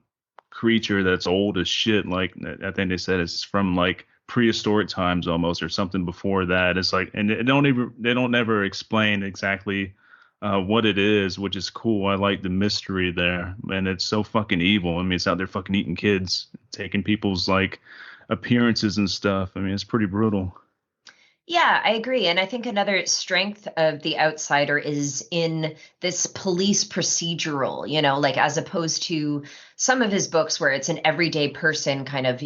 [SPEAKER 1] creature that's old as shit. Like I think they said it's from like prehistoric times almost or something before that. It's like, and they don't ever explain exactly what it is, which is cool. I like the mystery there, and it's so fucking evil. I mean, it's out there fucking eating kids, taking people's like appearances and stuff. I mean, it's pretty brutal.
[SPEAKER 2] Yeah, I agree. And I think another strength of The Outsider is in this police procedural, like as opposed to some of his books where it's an everyday person kind of,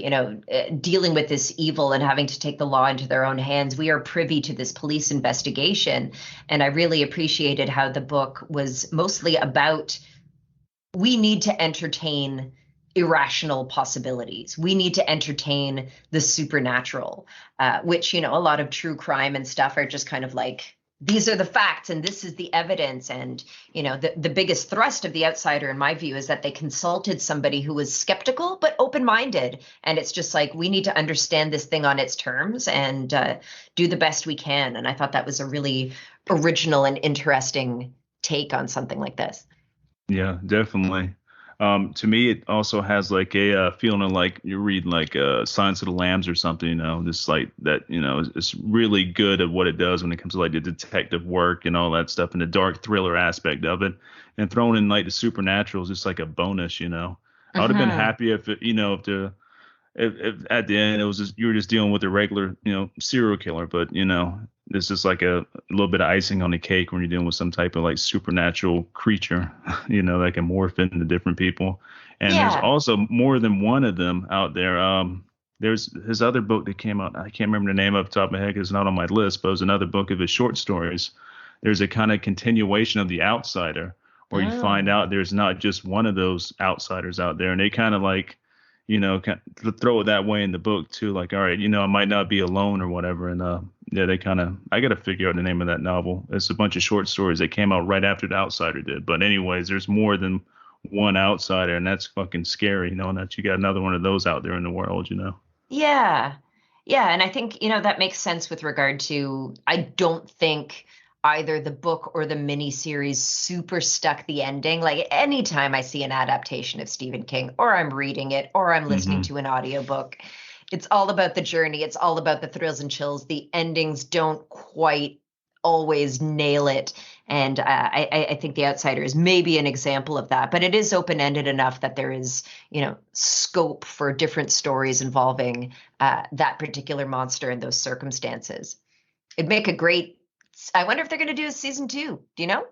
[SPEAKER 2] dealing with this evil and having to take the law into their own hands. We are privy to this police investigation. And I really appreciated how the book was mostly about we need to entertain irrational possibilities. We need to entertain the supernatural, which, a lot of true crime and stuff are just kind of like, these are the facts and this is the evidence. And, the biggest thrust of The Outsider, in my view, is that they consulted somebody who was skeptical but open-minded. And it's just like, we need to understand this thing on its terms and do the best we can. And I thought that was a really original and interesting take on something like this.
[SPEAKER 1] Yeah, definitely. To me, it also has like a feeling of like you read like Silence of the Lambs or something, this like that, it's really good at what it does when it comes to like the detective work and all that stuff and the dark thriller aspect of it. And thrown in like the supernatural is just like a bonus. I would have been
[SPEAKER 2] Mhm.
[SPEAKER 1] happy if if at the end it was just you were just dealing with a regular serial killer, but this is like a little bit of icing on the cake when you're dealing with some type of like supernatural creature that can morph into different people. And there's
[SPEAKER 2] Yeah.
[SPEAKER 1] also more than one of them out there. There's his other book that came out, I can't remember the name off the top of my head because it's not on my list, but it was another book of his short stories. There's a kind of continuation of The Outsider or you find
[SPEAKER 2] Oh.
[SPEAKER 1] out there's not just one of those outsiders out there, and they kind of like, kind of throw it that way in the book too. Like, all right, I might not be alone or whatever, and yeah, they kind of. I got to figure out the name of that novel. It's a bunch of short stories that came out right after The Outsider did. But anyways, there's more than one outsider, and that's fucking scary, knowing that you got another one of those out there in the world.
[SPEAKER 2] Yeah. Yeah. And I think, that makes sense with regard to, I don't think either the book or the miniseries super stuck the ending. Like anytime I see an adaptation of Stephen King, or I'm reading it, or I'm listening
[SPEAKER 1] Hmm.
[SPEAKER 2] to an audiobook, it's all about the journey. It's all about the thrills and chills. The endings don't quite always nail it. And I think The Outsider is maybe an example of that, but it is open-ended enough that there is, scope for different stories involving that particular monster in those circumstances. It'd make a great. I wonder if they're going to do a season 2. Do you know?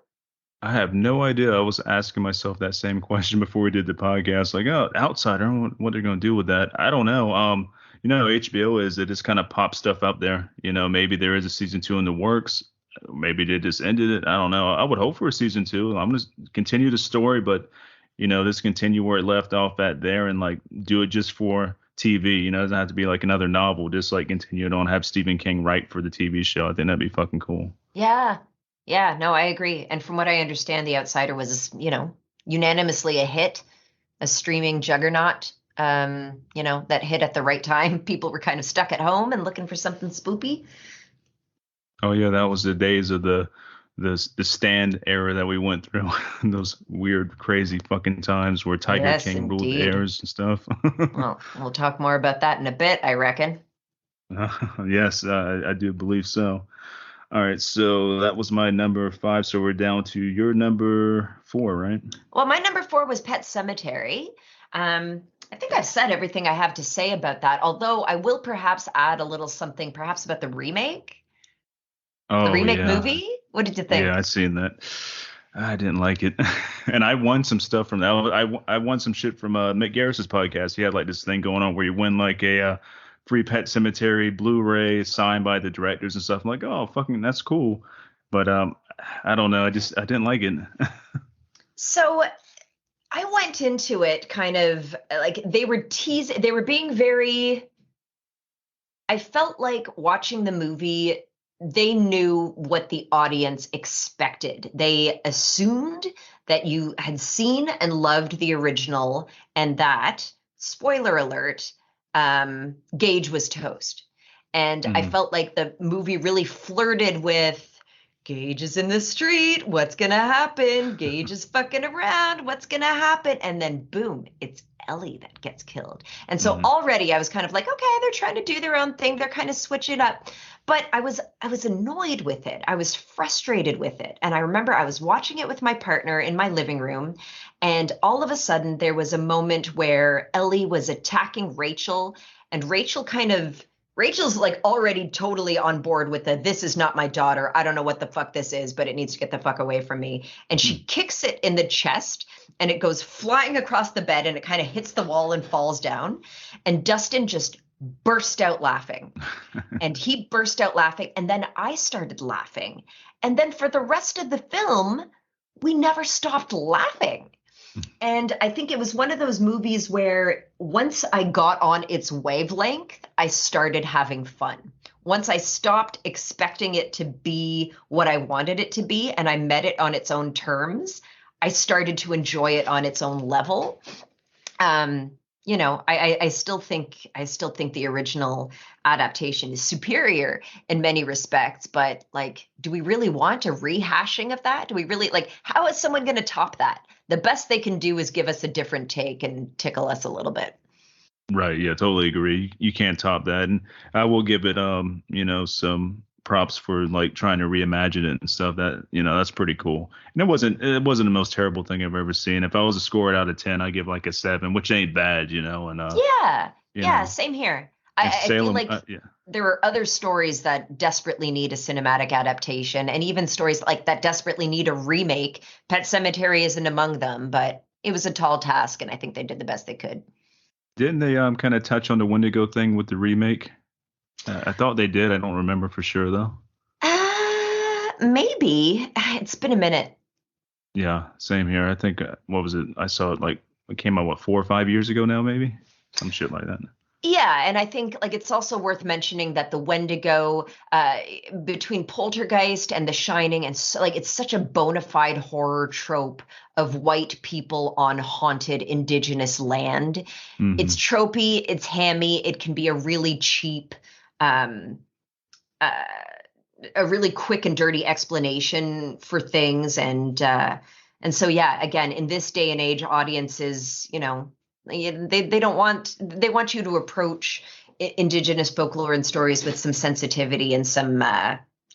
[SPEAKER 1] I have no idea. I was asking myself that same question before we did the podcast. Like, oh, Outsider, what they're going to do with that? I don't know. HBO is it just kind of pops stuff up there. Maybe there is a season 2 in the works. Maybe they just ended it. I don't know. I would hope for a season 2. I'm going to continue the story, but just continue where it left off at there and like do it just for TV. It doesn't have to be like another novel. Just like continue it on, have Stephen King write for the TV show. I think that'd be fucking cool.
[SPEAKER 2] Yeah. Yeah, no, I agree. And from what I understand, The Outsider was, unanimously a hit, a streaming juggernaut, that hit at the right time. People were kind of stuck at home and looking for something spoopy.
[SPEAKER 1] Oh yeah, that was the days of the stand era that we went through. Those weird, crazy fucking times where Tiger
[SPEAKER 2] Yes,
[SPEAKER 1] King ruled
[SPEAKER 2] indeed.
[SPEAKER 1] airs and stuff.
[SPEAKER 2] Well, we'll talk more about that in a bit, I reckon.
[SPEAKER 1] Yes, I do believe so. All right, so that was my number 5. So we're down to your number 4, right?
[SPEAKER 2] Well, my number 4 was Pet Cemetery. I think I've said everything I have to say about that, although I will perhaps add a little something, perhaps about the
[SPEAKER 1] Oh
[SPEAKER 2] remake
[SPEAKER 1] yeah,
[SPEAKER 2] movie. What did you
[SPEAKER 1] yeah,
[SPEAKER 2] think?
[SPEAKER 1] I seen that. I didn't like it, and I won some stuff from that. I won some shit from Mick Garris's podcast. He had like this thing going on where you win like a free Pet Cemetery Blu-ray signed by the directors and stuff. I'm like, oh, fucking, that's cool. But I don't know. I didn't like it.
[SPEAKER 2] So I went into it kind of like they were being very, I felt like watching the movie, they knew what the audience expected. They assumed that you had seen and loved the original, and that, spoiler alert, Gage was toast. And I
[SPEAKER 1] Mhm.
[SPEAKER 2] felt like the movie really flirted with Gage is in the street. What's going to happen? Gage is fucking around. What's going to happen? And then, boom, it's Ellie that gets killed. And so
[SPEAKER 1] Mhm.
[SPEAKER 2] already I was kind of like, okay, they're trying to do their own thing. They're kind of switching up. But I was annoyed with it. I was frustrated with it. And I remember I was watching it with my partner in my living room, and all of a sudden there was a moment where Ellie was attacking Rachel, and Rachel's like already totally on board with the this is not my daughter. I don't know what the fuck this is, but it needs to get the fuck away from me. And she kicks it in the chest, and it goes flying across the bed, and it kind of hits the wall and falls down. And Dustin just burst out laughing. And he burst out laughing. And then I started laughing. And then for the rest of the film, we never stopped laughing. And I think it was one of those movies where once I got on its wavelength, I started having fun. Once I stopped expecting it to be what I wanted it to be and I met it on its own terms, I started to enjoy it on its own level. I still think the original adaptation is superior in many respects, but like, do we really want a rehashing of that? Do we really like, how is someone going to top that? The best they can do is give us a different take and tickle us a little bit.
[SPEAKER 1] Right. Yeah, totally agree. You can't top that. And I will give it some props for like trying to reimagine it and stuff. That, that's pretty cool. And it wasn't the most terrible thing I've ever seen. If I was to score it out of 10, I give like a 7, which ain't bad. And
[SPEAKER 2] Yeah,
[SPEAKER 1] you
[SPEAKER 2] yeah,
[SPEAKER 1] know,
[SPEAKER 2] same here.
[SPEAKER 1] and
[SPEAKER 2] I feel
[SPEAKER 1] Salem,
[SPEAKER 2] like
[SPEAKER 1] yeah.
[SPEAKER 2] there are other stories that desperately need a cinematic adaptation, and even stories like that desperately need a remake. Pet Cemetery isn't among them, but it was a tall task, and I think they did the best they could.
[SPEAKER 1] Didn't they kind of touch on the Wendigo thing with the remake? I thought they did. I don't remember for sure though.
[SPEAKER 2] Maybe it's been a minute.
[SPEAKER 1] Yeah, same here. I think what was it? I saw it like it came out what 4 or 5 years ago now, maybe some shit like that.
[SPEAKER 2] Yeah, and I think like it's also worth mentioning that the Wendigo, between Poltergeist and The Shining, and so, like it's such a bona fide horror trope of white people on haunted indigenous land. It's
[SPEAKER 1] Hmm.
[SPEAKER 2] tropey, it's hammy, it can be um, uh, a really quick and dirty explanation for things, and so yeah, again, in this day and age, audiences, they don't want they want you to approach indigenous folklore and stories with some sensitivity and some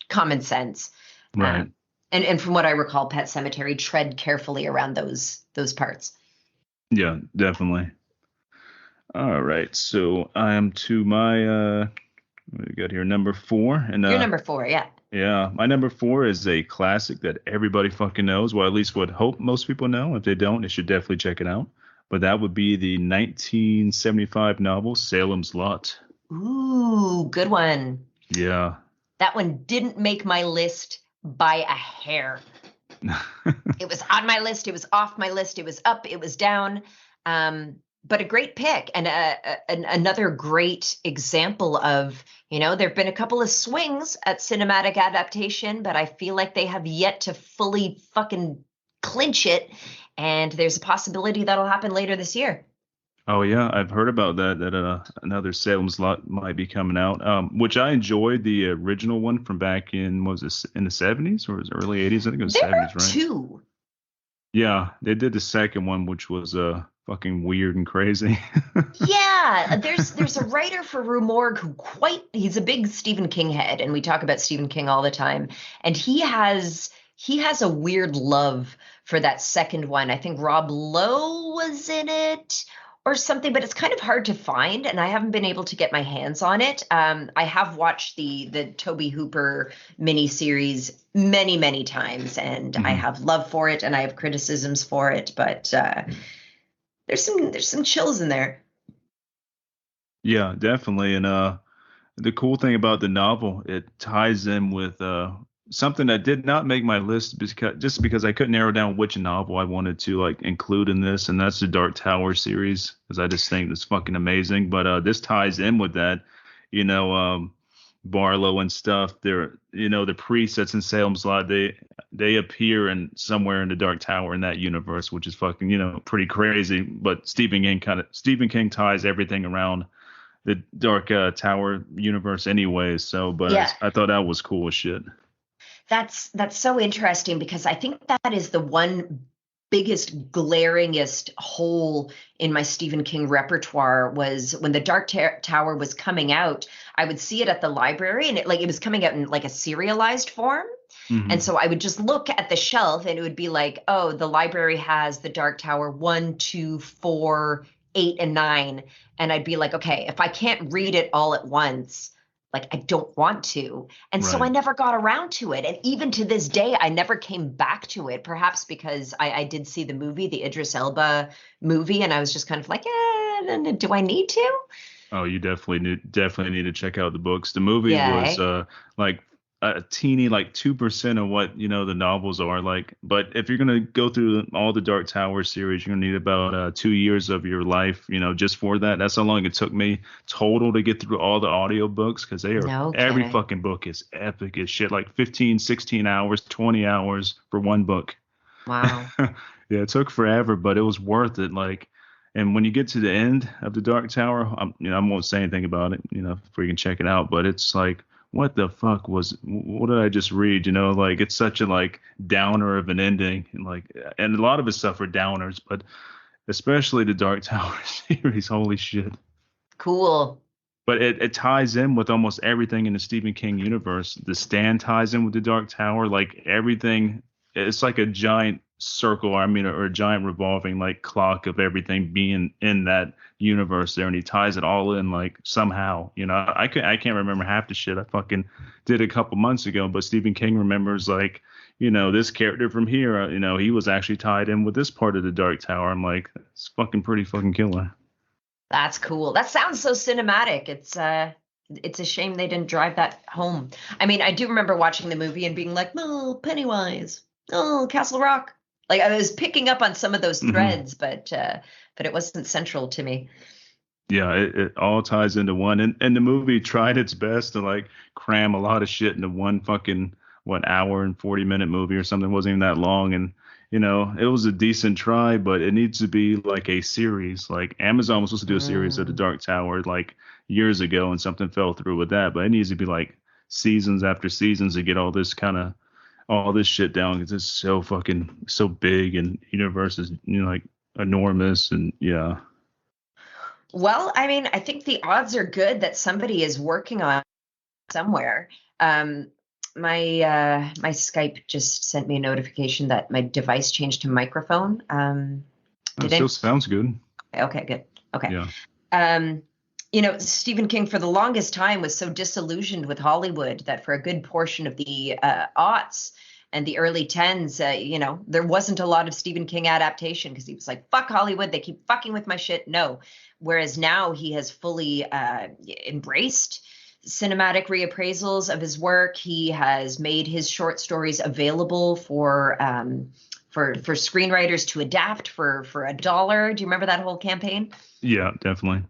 [SPEAKER 2] common sense.
[SPEAKER 1] Right.
[SPEAKER 2] And from what I recall, Pet Cemetery tread carefully around those parts.
[SPEAKER 1] Yeah, definitely. All right. So I am to my what do we got here? Number four. And
[SPEAKER 2] You're number four, yeah.
[SPEAKER 1] yeah, my number four is a classic that everybody fucking knows. Well, at least would hope most people know. If they don't, they should definitely check it out. But that would be the 1975 novel Salem's Lot.
[SPEAKER 2] Ooh, good one.
[SPEAKER 1] Yeah.
[SPEAKER 2] That one didn't make my list by a hair. It was on my list. It was off my list. It was up. It was down. But a great pick and another great example of, there have been a couple of swings at cinematic adaptation, but I feel like they have yet to fully fucking clinch it. And there's a possibility that'll happen later this year.
[SPEAKER 1] Oh yeah, I've heard about that. That another Salem's Lot might be coming out. Which I enjoyed the original one from back in what was this in the 70s or was it early 80s? I think it was
[SPEAKER 2] There
[SPEAKER 1] 70s,
[SPEAKER 2] are
[SPEAKER 1] right?
[SPEAKER 2] two.
[SPEAKER 1] Yeah, they did the second one, which was fucking weird and crazy.
[SPEAKER 2] Yeah, there's a writer for Rue Morgue who he's a big Stephen King head, and we talk about Stephen King all the time. And he has a weird love for that second one. I think Rob Lowe was in it or something, but it's kind of hard to find, and I haven't been able to get my hands on it. I have watched the Toby Hooper miniseries many, many times, and I
[SPEAKER 1] Mhm.
[SPEAKER 2] have love for it, and I have criticisms for it, but there's some chills in there.
[SPEAKER 1] Yeah, definitely. And the cool thing about the novel, it ties in with something that did not make my list because I couldn't narrow down which novel I wanted to like include in this, and that's the Dark Tower series because I just think it's fucking amazing. But this ties in with that, you know, Barlow and stuff. The priests that's in Salem's Lot, they appear in somewhere in the Dark Tower in that universe, which is fucking pretty crazy. But Stephen King ties everything around the Dark Tower universe anyways. So, but
[SPEAKER 2] Yeah,
[SPEAKER 1] I thought that was cool as shit.
[SPEAKER 2] that's so interesting because I think that is the one biggest glaringest hole in my Stephen King repertoire was when the Tower was coming out. I would see it at the library, and it was coming out in like a serialized form. And
[SPEAKER 1] Hmm.
[SPEAKER 2] so I would just look at the shelf and it would be like, oh, the library has the Dark Tower 1, 2, 4, 8, and 9. And I'd be like, okay, if I can't read it all at once, like I don't want to. And so I
[SPEAKER 1] Right.
[SPEAKER 2] never got around to it. And even to this day, I never came back to it, perhaps because I did see the movie, the Idris Elba movie, and I was just kind of like, do I need to?
[SPEAKER 1] Oh, you definitely need to check out the books. The movie
[SPEAKER 2] Yeah.
[SPEAKER 1] was
[SPEAKER 2] Eh?
[SPEAKER 1] like a teeny like 2% of what the novels are like. But if you're gonna go through all the Dark Tower series, you're gonna need about 2 years of your life, just for that. That's how long it took me total to get through all the audiobooks because
[SPEAKER 2] No
[SPEAKER 1] every
[SPEAKER 2] kidding.
[SPEAKER 1] fucking book is epic as shit, like 15, 16 hours, 20 hours for one book.
[SPEAKER 2] Wow.
[SPEAKER 1] Yeah, it took forever, but it was worth it. Like, and when you get to the end of the Dark Tower, I won't say anything about it, before you can check it out. But it's like, what the fuck what did I just read? Like it's such a like downer of an ending, and a lot of his stuff are downers, but especially the Dark Tower series. Holy shit!
[SPEAKER 2] Cool.
[SPEAKER 1] But it ties in with almost everything in the Stephen King universe. The Stand ties in with the Dark Tower, like everything. It's like a giant circle, or a giant revolving like clock of everything being in that universe there, and he ties it all in like somehow. I can't remember half the shit I fucking did a couple months ago, but Stephen King remembers like this character from here. He was actually tied in with this part of the Dark Tower. I'm like, it's fucking pretty fucking killer.
[SPEAKER 2] That's cool. That sounds so cinematic. It's a shame they didn't drive that home. I mean, I do remember watching the movie and being like, "Oh, Pennywise. Oh, Castle Rock." Like I was picking up on some of those
[SPEAKER 1] Hmm.
[SPEAKER 2] threads, but it wasn't central to me.
[SPEAKER 1] Yeah, it all ties into one, and the movie tried its best to like cram a lot of shit into one fucking what hour and 40-minute movie or something. It wasn't even that long, and it was a decent try, but it needs to be like a series. Like Amazon was supposed to do a series of The
[SPEAKER 2] Mm.
[SPEAKER 1] Dark Tower like years ago, and something fell through with that. But it needs to be like seasons after seasons to get all this shit down because it's so fucking so big, and universe is like enormous, and yeah.
[SPEAKER 2] Well, I mean, I think the odds are good that somebody is working on it somewhere. Um, my Skype just sent me a notification that my device changed to microphone.
[SPEAKER 1] It
[SPEAKER 2] Did
[SPEAKER 1] still
[SPEAKER 2] it?
[SPEAKER 1] sounds good.
[SPEAKER 2] Okay, good. Okay.
[SPEAKER 1] Yeah.
[SPEAKER 2] Um, Stephen King for the longest time was so disillusioned with Hollywood that for a good portion of the aughts and the early tens, there wasn't a lot of Stephen King adaptation because he was like, fuck Hollywood, they keep fucking with my shit. No. Whereas now he has fully embraced cinematic reappraisals of his work. He has made his short stories available for screenwriters to adapt for $1. Do you remember that whole campaign?
[SPEAKER 1] Yeah, definitely.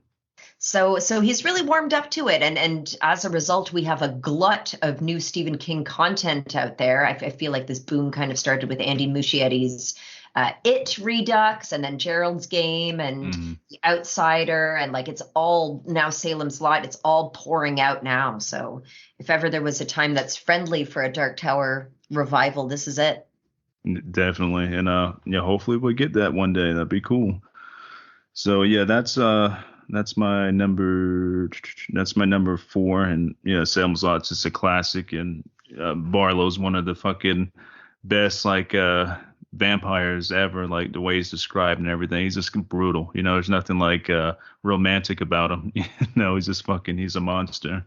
[SPEAKER 2] So he's really warmed up to it, and as a result, we have a glut of new Stephen King content out there. I feel like this boom kind of started with Andy Muschietti's It Redux, and then Gerald's Game, and
[SPEAKER 1] Mm.
[SPEAKER 2] The Outsider, and like it's all now Salem's Lot. It's all pouring out now. So if ever there was a time that's friendly for a Dark Tower revival, this is it.
[SPEAKER 1] Definitely. And yeah, hopefully we'll get that one day. That'd be cool. So yeah, that's my number four. And yeah, Salem's Lot's just a classic, and Barlow's one of the fucking best like vampires ever, like the way he's described and everything. He's just brutal. There's nothing like romantic about him. He's a monster.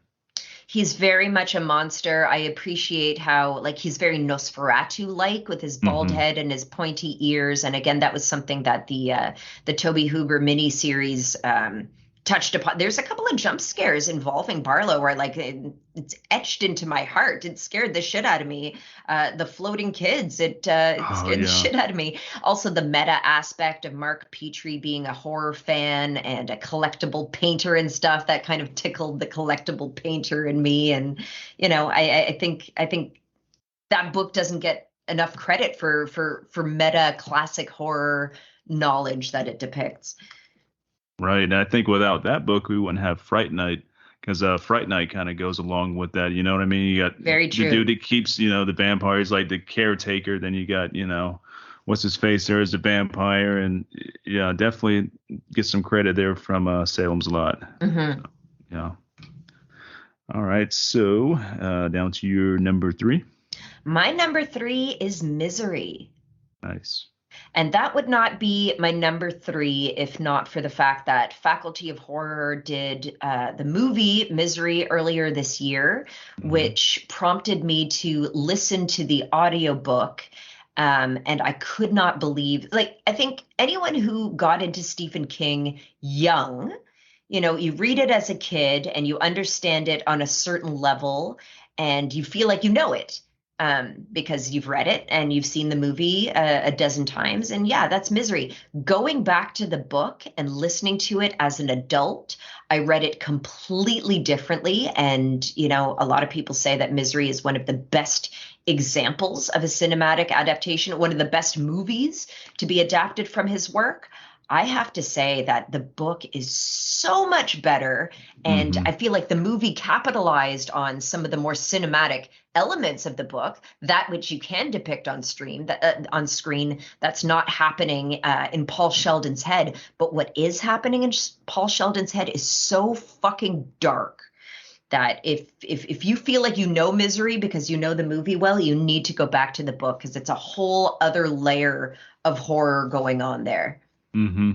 [SPEAKER 2] He's very much a monster. I appreciate how like he's very Nosferatu-like with his bald
[SPEAKER 1] Hmm.
[SPEAKER 2] head and his pointy ears. And again, that was something that the Toby Hooper miniseries touched upon. There's a couple of jump scares involving Barlow where like it's etched into my heart. It scared the shit out of me. The floating kids, it
[SPEAKER 1] Oh
[SPEAKER 2] scared the
[SPEAKER 1] yeah.
[SPEAKER 2] shit out of me. Also, the meta aspect of Mark Petrie being a horror fan and a collectible painter and stuff that kind of tickled the collectible painter in me. And I think that book doesn't get enough credit for meta classic horror knowledge that it depicts.
[SPEAKER 1] Right. And I think without that book, we wouldn't have Fright Night, because Fright Night kind of goes along with that. You know what I mean? You got
[SPEAKER 2] Very
[SPEAKER 1] the dude
[SPEAKER 2] true.
[SPEAKER 1] that keeps, the vampires, like the caretaker. Then you got, what's his face there is the vampire. And yeah, definitely get some credit there from Salem's Lot.
[SPEAKER 2] Hmm.
[SPEAKER 1] Yeah. All right. So down to your number three.
[SPEAKER 2] My number three is Misery.
[SPEAKER 1] Nice.
[SPEAKER 2] And that would not be my number three if not for the fact that Faculty of Horror did the movie Misery earlier this year,
[SPEAKER 1] Hmm.
[SPEAKER 2] which prompted me to listen to the audiobook. And I could not believe, like, I think anyone who got into Stephen King young, you read it as a kid and you understand it on a certain level and you feel like you know it because you've read it and you've seen the movie a dozen times. And yeah, that's Misery. Going back to the book and listening to it as an adult, I read it completely differently. And, a lot of people say that Misery is one of the best examples of a cinematic adaptation, one of the best movies to be adapted from his work. I have to say that the book is so much better. And
[SPEAKER 1] Hmm.
[SPEAKER 2] I feel like the movie capitalized on some of the more cinematic elements of the book, that which you can depict on on screen, that's not happening in Paul Sheldon's head. But what is happening in Paul Sheldon's head is so fucking dark that if you feel like you know Misery because you know the movie well, you need to go back to the book because it's a whole other layer of horror going on there.
[SPEAKER 1] Hmm.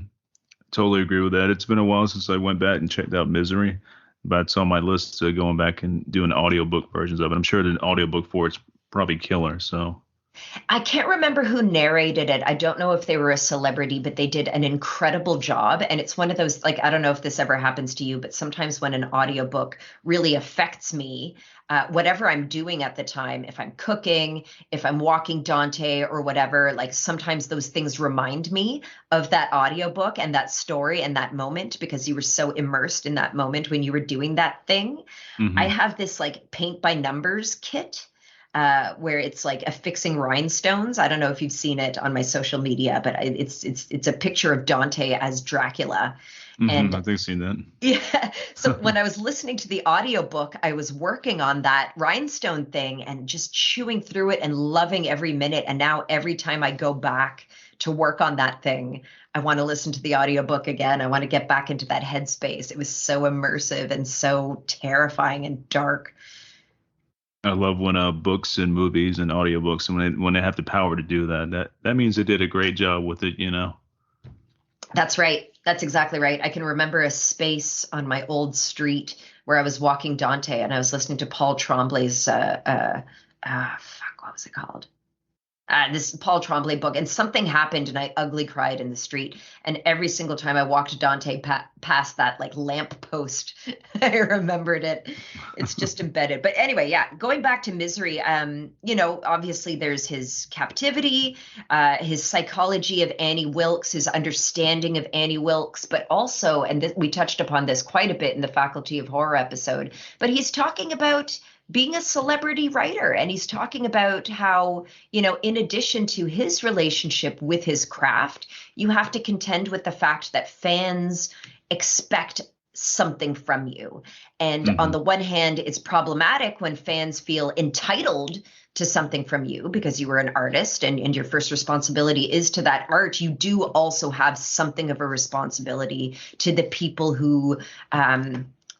[SPEAKER 1] Totally agree with that. It's been a while since I went back and checked out Misery, but it's on my list going back and doing audiobook versions of it. I'm sure the audiobook for it's probably killer. So
[SPEAKER 2] I can't remember who narrated it. I don't know if they were a celebrity, but they did an incredible job. And it's one of those, like, I don't know if this ever happens to you, but sometimes when an audiobook really affects me, whatever I'm doing at the time, if I'm cooking, if I'm walking Dante or whatever, like sometimes those things remind me of that audiobook and that story and that moment because you were so immersed in that moment when you were doing that thing. I
[SPEAKER 1] Hmm.
[SPEAKER 2] have this like paint by numbers kit where it's like affixing rhinestones. I don't know if you've seen it on my social media, but it's a picture of Dante as Dracula.
[SPEAKER 1] Hmm.
[SPEAKER 2] And
[SPEAKER 1] I think I've seen that.
[SPEAKER 2] yeah, so when I was listening to the audiobook, I was working on that rhinestone thing and just chewing through it and loving every minute. And now every time I go back to work on that thing, I want to listen to the audiobook again. I want to get back into that headspace. It was so immersive and so terrifying and dark.
[SPEAKER 1] I love when books and movies and audiobooks when they have the power to do that. That means they did a great job with it, you know.
[SPEAKER 2] That's right. That's exactly right. I can remember a space on my old street where I was walking Dante and I was listening to Paul Tremblay's fuck, what was it called? This Paul Tremblay book, and something happened, and I ugly cried in the street. And every single time I walked Dante past that like lamp post, I remembered it. It's just embedded. But anyway, yeah, going back to Misery, obviously there's his captivity, his psychology of Annie Wilkes, his understanding of Annie Wilkes, but also, and we touched upon this quite a bit in the Faculty of Horror episode, but he's talking about being a celebrity writer, and he's talking about how, in addition to his relationship with his craft, you have to contend with the fact that fans expect something from you. And on
[SPEAKER 1] Hmm.
[SPEAKER 2] the one hand, it's problematic when fans feel entitled to something from you because you were an artist and your first responsibility is to that art. You do also have something of a responsibility to the people who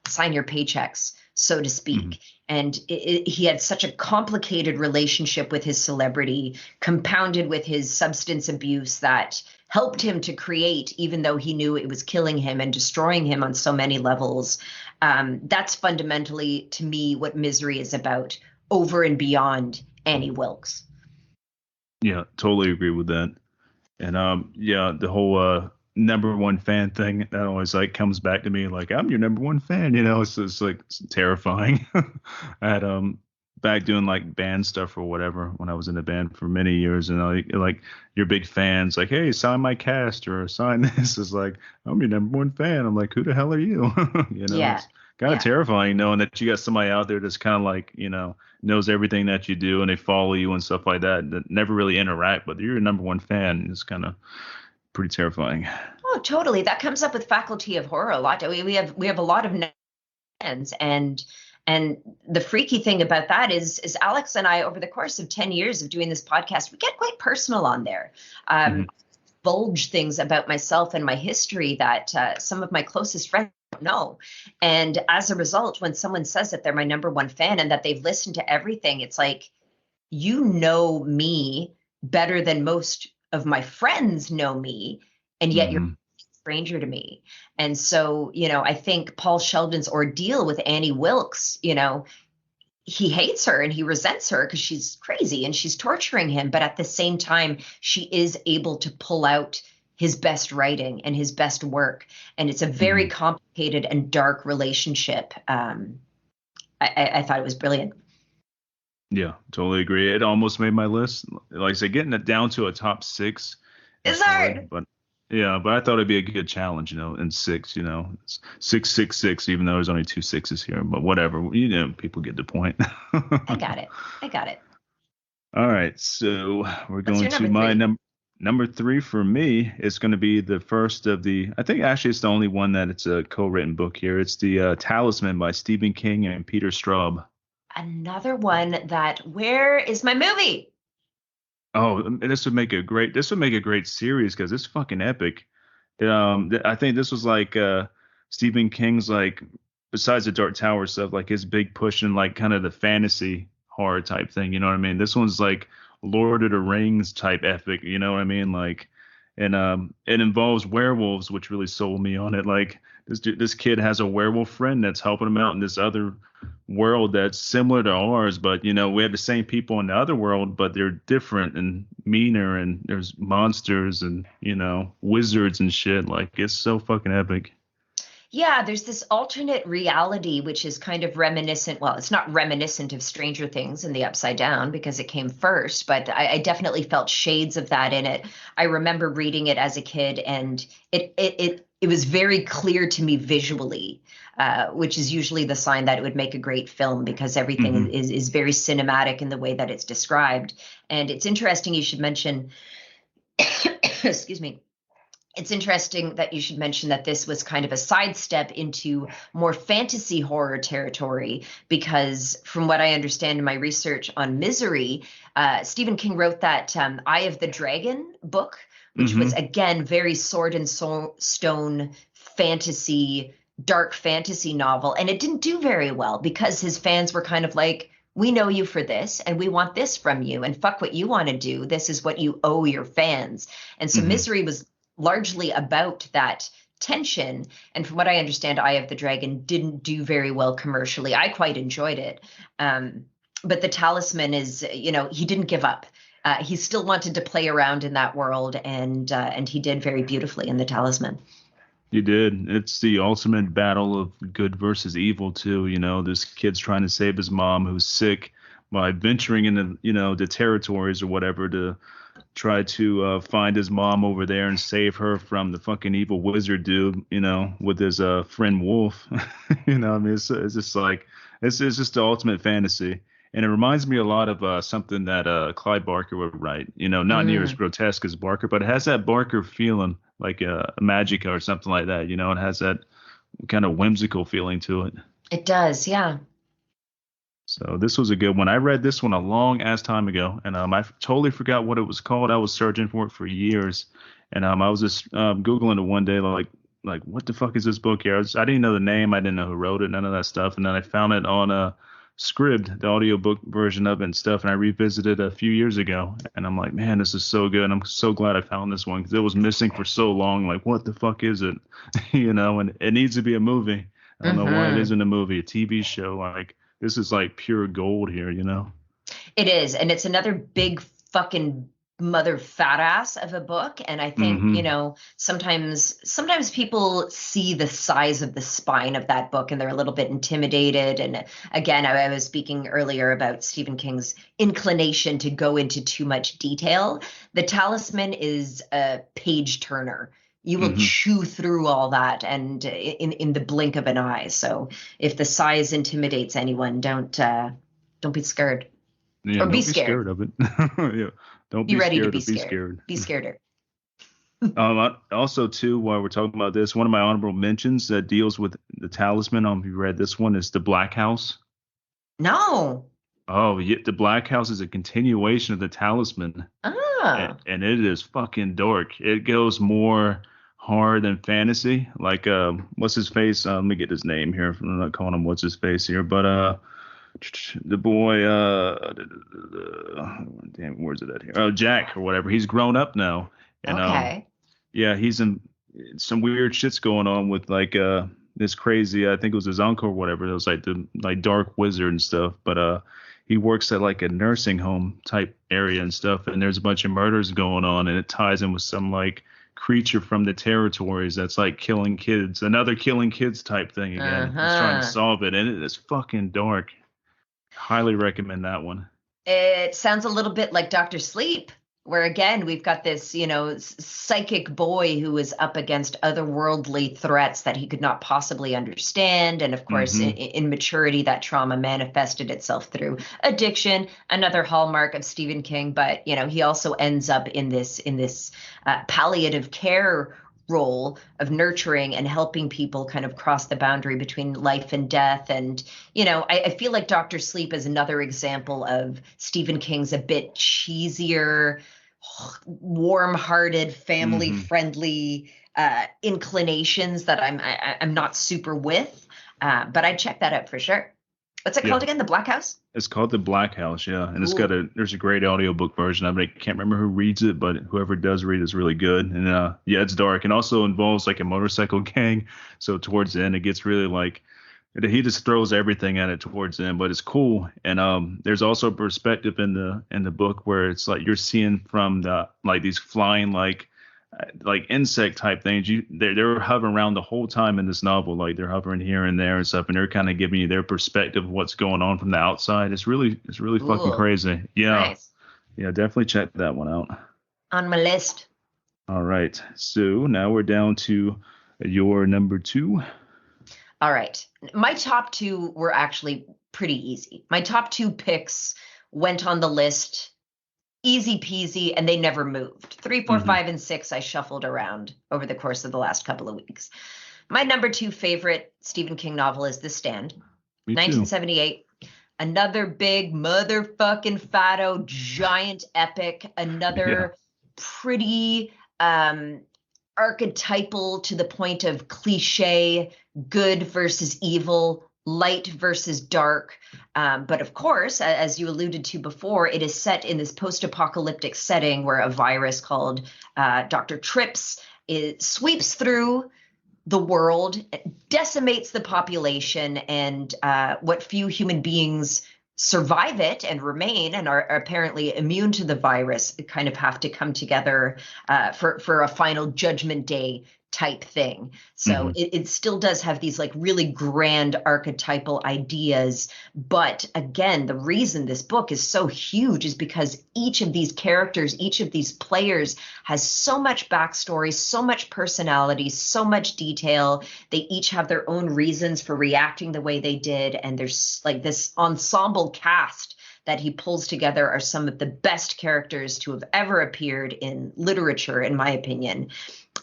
[SPEAKER 2] sign your paychecks, so to
[SPEAKER 1] Hmm.
[SPEAKER 2] speak. And he had such a complicated relationship with his celebrity, compounded with his substance abuse, that helped him to create, even though he knew it was killing him and destroying him on so many levels. That's fundamentally, to me, what Misery is about, over and beyond Annie Wilkes.
[SPEAKER 1] Yeah, totally agree with that. And yeah, the whole number one fan thing that always like comes back to me like I'm your number one fan, you know, it's like it's terrifying. I had back doing like band stuff or whatever when I was in a band for many years, and like your big fans like, hey, sign my cast or sign this. Is like I'm your number one fan. I'm like, who the hell are you? You know,
[SPEAKER 2] Yeah.
[SPEAKER 1] it's kind of
[SPEAKER 2] Yeah.
[SPEAKER 1] terrifying knowing that you got somebody out there that's kind of like, you know, knows everything that you do and they follow you and stuff like that that never really interact, but you're your number one fan. It's kind of pretty terrifying.
[SPEAKER 2] Oh, totally. That comes up with Faculty of Horror a lot. We have a lot of fans, and the freaky thing about that is Alex and I, over the course of 10 years of doing this podcast, we get quite personal on there.
[SPEAKER 1] Hmm.
[SPEAKER 2] Bulge things about myself and my history that some of my closest friends don't know. And as a result, when someone says that they're my number one fan and that they've listened to everything, it's like, you know me better than most of my friends know me, and yet you're
[SPEAKER 1] Hmm.
[SPEAKER 2] a stranger to me. And so, I think Paul Sheldon's ordeal with Annie Wilkes, he hates her and he resents her because she's crazy and she's torturing him. But at the same time, she is able to pull out his best writing and his best work. And it's a very
[SPEAKER 1] Hmm.
[SPEAKER 2] complicated and dark relationship. I thought it was brilliant.
[SPEAKER 1] Yeah, totally agree. It almost made my list. Like I said, getting it down to a top six is
[SPEAKER 2] It's hard.
[SPEAKER 1] hard, but yeah, but I thought it'd be a good challenge, you know, in six, you know, it's 666, even though there's only two sixes here, but whatever, you know, people get the point.
[SPEAKER 2] I got it. I got it.
[SPEAKER 1] All right, so we're
[SPEAKER 2] What's
[SPEAKER 1] going
[SPEAKER 2] your
[SPEAKER 1] to
[SPEAKER 2] number
[SPEAKER 1] my
[SPEAKER 2] three?
[SPEAKER 1] number three for me. It's going to be the first of the. I think actually it's the only one that it's a co-written book here. It's the Talisman by Stephen King and Peter Straub.
[SPEAKER 2] Another one that, where is my movie?
[SPEAKER 1] Oh, this would make a great series because it's fucking epic. I think this was like Stephen King's like besides the Dark Tower stuff, like his big push in like kind of the fantasy horror type thing. You know what I mean? This one's like Lord of the Rings type epic. You know what I mean? Like, and it involves werewolves, which really sold me on it. Like this kid has a werewolf friend that's helping him out in this other world that's similar to ours, but we have the same people in the other world, but they're different and meaner, and there's monsters and wizards and shit. Like, it's so fucking epic.
[SPEAKER 2] Yeah, there's this alternate reality, which is kind of reminiscent. Well, it's not reminiscent of Stranger Things and the Upside Down because it came first, but I definitely felt shades of that in it. I remember reading it as a kid, and it was very clear to me visually, which is usually the sign that it would make a great film because everything
[SPEAKER 1] Mm-hmm.
[SPEAKER 2] is very cinematic in the way that it's described. And it's interesting you should mention, excuse me. It's interesting that you should mention that this was kind of a sidestep into more fantasy horror territory, because from what I understand in my research on Misery, Stephen King wrote that Eye of the Dragon book, which was,
[SPEAKER 1] Mm-hmm.
[SPEAKER 2] again, very sword and stone fantasy, dark fantasy novel. And it didn't do very well because his fans were kind of like, we know you for this and we want this from you, and fuck what you want to do. This is what you owe your fans. And so
[SPEAKER 1] Mm-hmm.
[SPEAKER 2] Misery was largely about that tension. And from what I understand, Eye of the Dragon didn't do very well commercially. I quite enjoyed it. But The Talisman is, he didn't give up. He still wanted to play around in that world, and he did very beautifully in The Talisman.
[SPEAKER 1] You did. It's the ultimate battle of good versus evil too. This kid's trying to save his mom who's sick by venturing into, the territories or whatever to try to find his mom over there and save her from the fucking evil wizard dude, with his friend Wolf. I mean, it's just like it's just the ultimate fantasy. And it reminds me a lot of something that Clyde Barker would write. Not near as
[SPEAKER 2] Mm,
[SPEAKER 1] grotesque as Barker, but it has that Barker feeling, like a Magica or something like that. It has that kind of whimsical feeling to it.
[SPEAKER 2] it does, yeah.
[SPEAKER 1] So this was a good one. I read this one a long ass time ago, and I totally forgot what it was called. I was searching for it for years, and I was just googling it one day, like what the fuck is this book here? I didn't know the name, I didn't know who wrote it, none of that stuff, and then I found it on Scribd, the audiobook version of it and stuff, and I revisited it a few years ago, and I'm like, man, this is so good. I'm so glad I found this one because it was missing for so long. Like, what the fuck is it? And it needs to be a movie. I don't know why it
[SPEAKER 2] Hmm.
[SPEAKER 1] isn't a movie, a TV show. Like, this is like pure gold here.
[SPEAKER 2] It is, and it's another big fucking mother fat ass of a book. And I think,
[SPEAKER 1] Mm-hmm.
[SPEAKER 2] sometimes people see the size of the spine of that book and they're a little bit intimidated. And again, I was speaking earlier about Stephen King's inclination to go into too much detail. The Talisman is a page turner. You will
[SPEAKER 1] Mm-hmm.
[SPEAKER 2] chew through all that and in the blink of an eye. So if the size intimidates anyone, don't be scared.
[SPEAKER 1] Yeah,
[SPEAKER 2] Or be
[SPEAKER 1] don't be scared
[SPEAKER 2] scared.
[SPEAKER 1] of it. Yeah, don't
[SPEAKER 2] Be
[SPEAKER 1] be
[SPEAKER 2] ready to
[SPEAKER 1] scared
[SPEAKER 2] be
[SPEAKER 1] or be
[SPEAKER 2] scared.
[SPEAKER 1] scared.
[SPEAKER 2] Be scareder.
[SPEAKER 1] Also, too, while we're talking about this, one of my honorable mentions that deals with the Talisman, if you read this one, is The Black House.
[SPEAKER 2] No.
[SPEAKER 1] Oh, yeah, The Black House is a continuation of The Talisman,
[SPEAKER 2] Ah,
[SPEAKER 1] and it is fucking dark. It goes more horror than fantasy. Like, what's his face? Let me get his name here. I'm not calling him what's his face here, but the boy, damn, where's it at here? Oh, Jack or whatever. He's grown up now, and
[SPEAKER 2] okay.
[SPEAKER 1] yeah, he's in some weird shit's going on with like this crazy. I think it was his uncle or whatever. It was like the like dark wizard and stuff. But he works at like a nursing home type area and stuff. And there's a bunch of murders going on, and it ties in with some like creature from the territories that's like killing kids, another killing kids type thing again. He's trying to
[SPEAKER 2] Uh-huh.
[SPEAKER 1] solve it, and it is fucking dark. Highly recommend that one.
[SPEAKER 2] It sounds a little bit like Dr. Sleep, where again, we've got this, psychic boy who is up against otherworldly threats that he could not possibly understand. And of course,
[SPEAKER 1] Mm-hmm.
[SPEAKER 2] in maturity, that trauma manifested itself through addiction, another hallmark of Stephen King. But, he also ends up in this palliative care role of nurturing and helping people kind of cross the boundary between life and death. And I feel like Dr. Sleep is another example of Stephen King's a bit cheesier, warm-hearted,
[SPEAKER 1] Mm-hmm.
[SPEAKER 2] family-friendly inclinations that I'm not super with. But I'd check that out for sure. What's it
[SPEAKER 1] Yeah.
[SPEAKER 2] called again? The Black House?
[SPEAKER 1] It's called The Black House, yeah. And
[SPEAKER 2] Ooh.
[SPEAKER 1] there's a great audiobook version of it. I can't remember who reads it, but whoever does read it is really good. And yeah, it's dark and also involves like a motorcycle gang. So towards the end, it gets really like he just throws everything at it towards the end, but it's cool. And there's also a perspective in the book where it's like you're seeing from the like these flying like insect type things. They're hovering around the whole time in this novel. Like they're hovering here and there and stuff, and they're kind of giving you their perspective of what's going on from the outside. It's really fucking
[SPEAKER 2] Ooh.
[SPEAKER 1] crazy. Yeah,
[SPEAKER 2] Nice.
[SPEAKER 1] yeah, definitely check that one out.
[SPEAKER 2] On my list.
[SPEAKER 1] All right, so now we're down to your number two.
[SPEAKER 2] All right. My top two were actually pretty easy. My top two picks went on the list easy peasy, and they never moved. 3, 4,
[SPEAKER 1] Mm-hmm.
[SPEAKER 2] 5, and 6, I shuffled around over the course of the last couple of weeks. My number two favorite Stephen King novel is The Stand,
[SPEAKER 1] Me too.
[SPEAKER 2] 1978. Another big motherfucking fatto giant epic.
[SPEAKER 1] Yeah,
[SPEAKER 2] Another pretty archetypal to the point of cliche, good versus evil, light versus dark. But of course, as you alluded to before, it is set in this post-apocalyptic setting where a virus called Dr. Trips sweeps through the world, decimates the population, and what few human beings survive it and remain and are apparently immune to the virus kind of have to come together for a final judgment day type thing. So
[SPEAKER 1] hmm
[SPEAKER 2] it still does have these like really grand archetypal ideas. But again, the reason this book is so huge is because each of these characters, each of these players has so much backstory, so much personality, so much detail. They each have their own reasons for reacting the way they did. And there's like this ensemble cast that he pulls together are some of the best characters to have ever appeared in literature, in my opinion.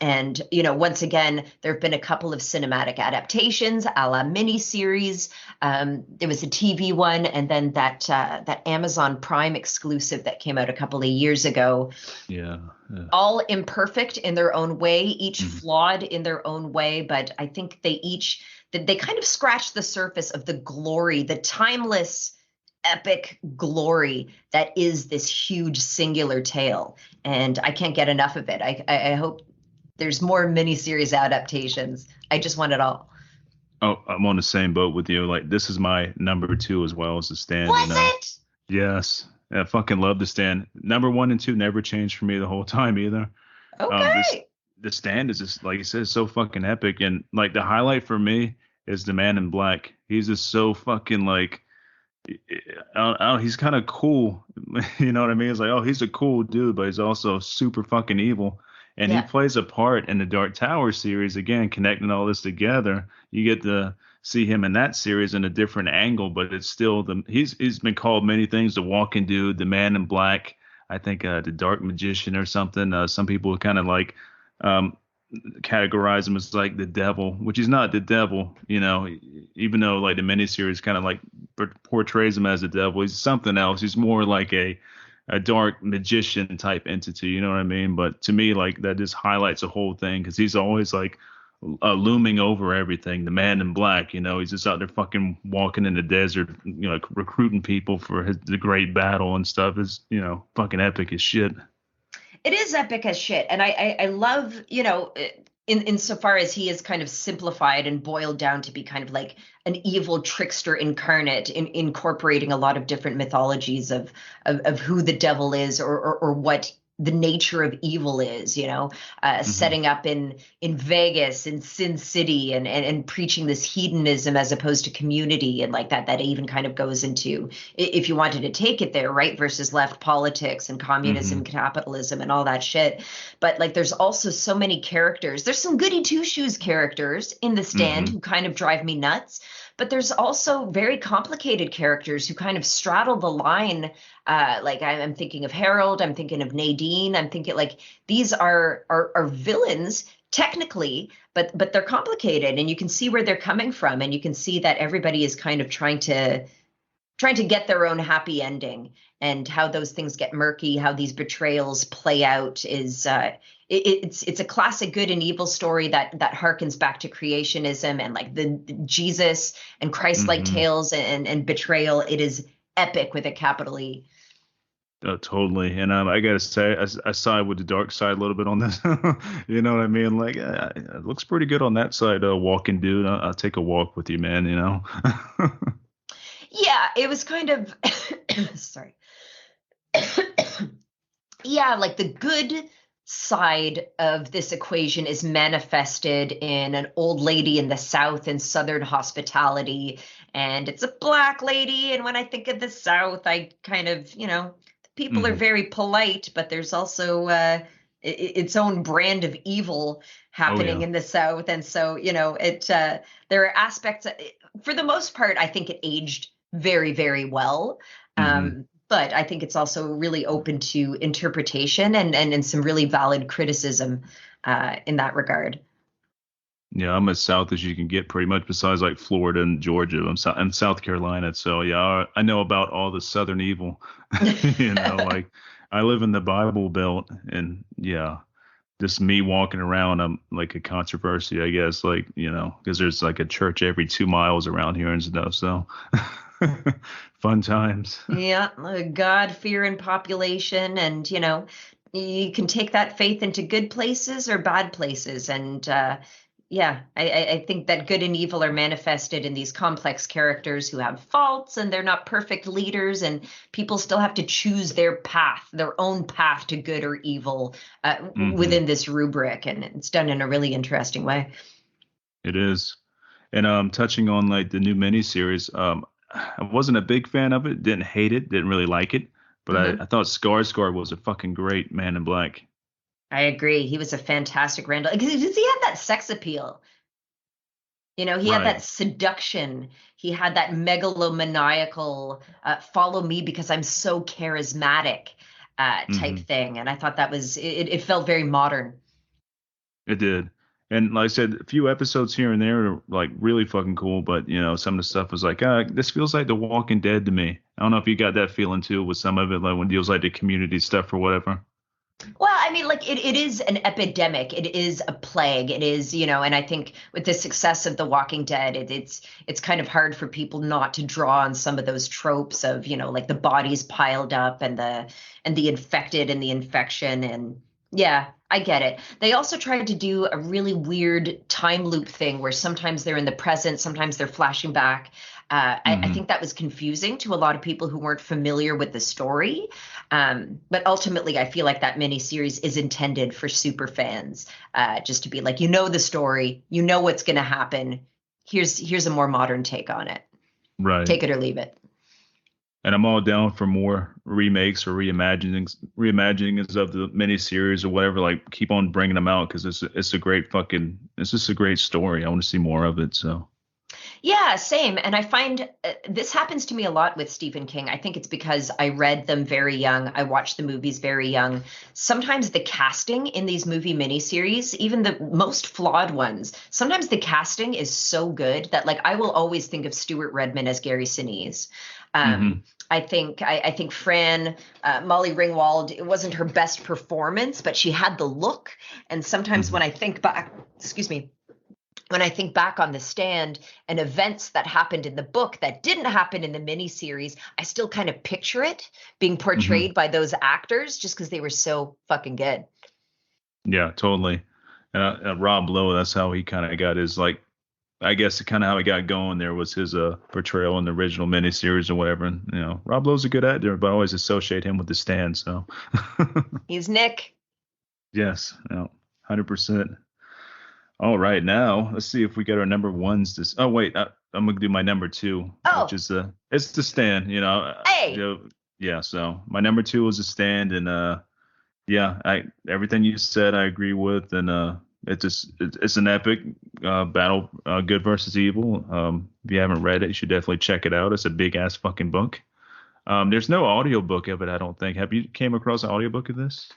[SPEAKER 2] And, once again, there have been a couple of cinematic adaptations, a la miniseries. There was a TV one, and then that Amazon Prime exclusive that came out a couple of years ago.
[SPEAKER 1] yeah, yeah.
[SPEAKER 2] All imperfect in their own way, each
[SPEAKER 1] Mhm.
[SPEAKER 2] flawed in their own way, but I think they kind of scratch the surface of the glory, the timeless epic glory that is this huge singular tale. And I can't get enough of it. I hope there's more miniseries adaptations. I just want it all.
[SPEAKER 1] Oh, I'm on the same boat with you. Like this is my number two as well as The Stand.
[SPEAKER 2] Was it?
[SPEAKER 1] Yes, I fucking love The Stand. Number one and two never changed for me the whole time either. This
[SPEAKER 2] Okay.
[SPEAKER 1] The Stand is just like you said, so fucking epic, and like the highlight for me is the Man in Black. He's just so fucking like, he's kind of cool. You know what I mean? It's like, oh, he's a cool dude, but he's also super fucking evil. And he
[SPEAKER 2] Yeah.
[SPEAKER 1] plays a part in the Dark Tower series again, connecting all this together. You get to see him in that series in a different angle, but it's still he's been called many things: the Walking Dude, the Man in Black. I think the Dark Magician or something. Some people kind of like um, categorize him as like the devil, which he's not the devil, even though like the miniseries kind of like portrays him as the devil. He's something else. He's more like a dark magician type entity, you know what I mean? But to me, like that just highlights the whole thing because he's always like looming over everything. The Man in Black, he's just out there fucking walking in the desert, like recruiting people for the great battle and stuff. Is fucking epic as shit.
[SPEAKER 2] It is epic as shit. And I love, insofar as he is kind of simplified and boiled down to be kind of like an evil trickster incarnate, incorporating a lot of different mythologies of who the devil is or what the nature of evil is,
[SPEAKER 1] hmm
[SPEAKER 2] setting up in Vegas, in Sin City, and preaching this hedonism as opposed to community, and like that even kind of goes into, if you wanted to take it there, right, versus left politics and communism,
[SPEAKER 1] hmm
[SPEAKER 2] capitalism, and all that shit. But like, there's also so many characters. There's some goody two shoes characters in The Stand
[SPEAKER 1] hmm
[SPEAKER 2] who kind of drive me nuts. But there's also very complicated characters who kind of straddle the line. Like I'm thinking of Harold, I'm thinking of Nadine, I'm thinking like these are villains technically, but they're complicated, and you can see where they're coming from, and you can see that everybody is kind of trying to trying to get their own happy ending, and how those things get murky, how these betrayals play out is it's a classic good and evil story that harkens back to creationism and like the Jesus and Christ-like tales and betrayal. It is epic with a capital E.
[SPEAKER 1] Oh, totally. And I gotta say, I side with the dark side a little bit on this. You know what I mean? Like, it looks pretty good on that side. Walking dude, I'll take a walk with you, man. You know.
[SPEAKER 2] Yeah, it was kind of sorry. Yeah, like the good side of this equation is manifested in an old lady in the South in Southern hospitality, and it's a Black lady. And when I think of the South, I kind of, people are very polite, but there's also its own brand of evil happening in the South. And so, there are aspects, for the most part, I think it aged very, very well. But I think it's also really open to interpretation and some really valid criticism in that regard.
[SPEAKER 1] Yeah, I'm as south as you can get, pretty much, besides like Florida and Georgia. I'm South Carolina, so yeah, I know about all the Southern evil. Like I live in the Bible Belt, and yeah, just me walking around, I'm like a controversy, I guess, like because there's like a church every 2 miles around here and stuff. So fun times.
[SPEAKER 2] Yeah, God-fearing population, and you can take that faith into good places or bad places, and yeah, I think that good and evil are manifested in these complex characters who have faults, and they're not perfect leaders, and people still have to choose their path, their own path to good or evil within this rubric, and it's done in a really interesting way.
[SPEAKER 1] It is. And touching on like the new miniseries, I wasn't a big fan of it, didn't hate it, didn't really like it, but I thought Skarsgård was a fucking great Man in Black.
[SPEAKER 2] I agree. He was a fantastic Randall, because he had that sex appeal. He had that seduction. He had that megalomaniacal follow me because I'm so charismatic type thing. And I thought that was, it felt very modern.
[SPEAKER 1] It did. And like I said, a few episodes here and there are like really fucking cool. But, some of the stuff was like, this feels like The Walking Dead to me. I don't know if you got that feeling too with some of it, like when it deals like the community stuff or whatever.
[SPEAKER 2] Well, I mean, like it is an epidemic. It is a plague. It is, and I think with the success of The Walking Dead, it's kind of hard for people not to draw on some of those tropes of, like the bodies piled up and the infected and the infection. And yeah, I get it. They also tried to do a really weird time loop thing where sometimes they're in the present, sometimes they're flashing back. I think that was confusing to a lot of people who weren't familiar with the story. But ultimately, I feel like that miniseries is intended for super fans, just to be like, the story, what's going to happen. Here's a more modern take on it.
[SPEAKER 1] Right.
[SPEAKER 2] Take it or leave it.
[SPEAKER 1] And I'm all down for more remakes or reimaginings of the miniseries or whatever. Like, keep on bringing them out because it's just a great story. I want to see more of it. So.
[SPEAKER 2] Yeah, same. And I find this happens to me a lot with Stephen King. I think it's because I read them very young. I watched the movies very young. Sometimes the casting in these movie miniseries, even the most flawed ones, sometimes the casting is so good that like I will always think of Stuart Redman as Gary Sinise. I think Fran, Molly Ringwald, it wasn't her best performance, but she had the look. And sometimes when I think back, when I think back on The Stand and events that happened in the book that didn't happen in the miniseries, I still kind of picture it being portrayed by those actors just because they were so fucking good.
[SPEAKER 1] Yeah, totally. And Rob Lowe, that's how he kind of got his, like, I guess kind of how he got going there was his portrayal in the original miniseries or whatever. And, Rob Lowe's a good actor, but I always associate him with The Stand. So
[SPEAKER 2] he's Nick.
[SPEAKER 1] Yes, 100%. All right, now let's see if we get our number ones. I'm gonna do my number two, which is it's The Stand.
[SPEAKER 2] Hey.
[SPEAKER 1] Yeah. So my number two is The Stand, and everything you said I agree with, and it's an epic battle, good versus evil. If you haven't read it, you should definitely check it out. It's a big ass fucking book. There's no audiobook of it, I don't think. Have you came across an audiobook of this?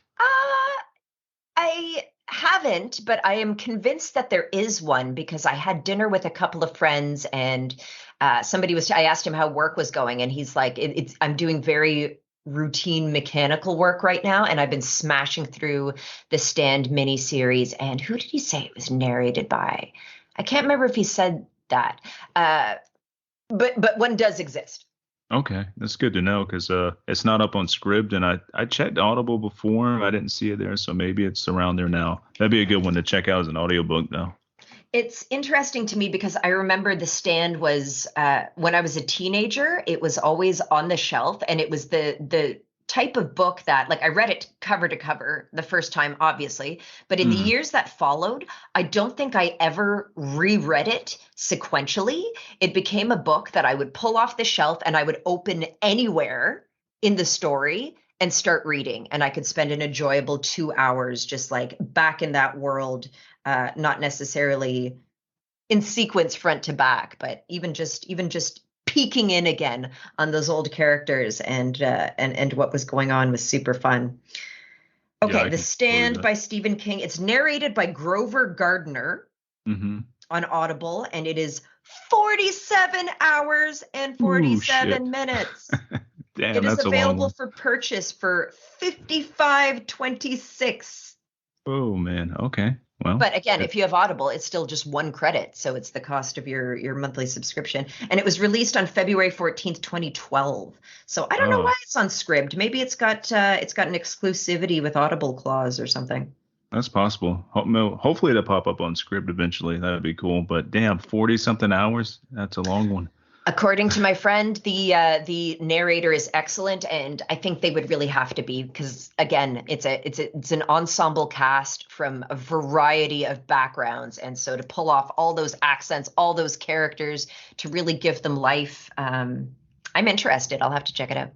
[SPEAKER 2] I have haven't, but I am convinced that there is one because I had dinner with a couple of friends and I asked him how work was going, and he's like, I'm doing very routine mechanical work right now, and I've been smashing through the Stand miniseries. And who did he say it was narrated by? I can't remember if he said that, but one does exist.
[SPEAKER 1] Okay, that's good to know because it's not up on Scribd, and I checked Audible before. I didn't see it there, so maybe it's around there now. That'd be a good one to check out as an audiobook, though.
[SPEAKER 2] It's interesting to me because I remember The Stand was when I was a teenager, it was always on the shelf, and it was the type of book that, like, I read it cover to cover the first time, obviously, but in the years that followed, I don't think I ever reread it sequentially. It became a book that I would pull off the shelf and I would open anywhere in the story and start reading. And I could spend an enjoyable 2 hours just like back in that world, not necessarily in sequence front to back, but even just peeking in again on those old characters and what was going on was super fun. Okay,
[SPEAKER 1] Yeah,
[SPEAKER 2] The Stand by Stephen King. It's narrated by Grover Gardner on Audible, and it is 47 hours and 47 minutes.
[SPEAKER 1] Damn,
[SPEAKER 2] it is
[SPEAKER 1] that's
[SPEAKER 2] available for purchase for $55.26.
[SPEAKER 1] Oh man, okay. Well,
[SPEAKER 2] but again, if you have Audible, it's still just 1 credit, so it's the cost of your monthly subscription. And it was released on February 14th, 2012. So I don't know why it's on Scribd. Maybe it's got an exclusivity with Audible clause or something.
[SPEAKER 1] That's possible. Hopefully it'll pop up on Scribd eventually. That'd be cool. But damn, 40 something hours. That's a long one.
[SPEAKER 2] According to my friend, the narrator is excellent, and I think they would really have to be because, again, it's an ensemble cast from a variety of backgrounds, and so to pull off all those accents, all those characters, to really give them life, I'm interested. I'll have to check it out.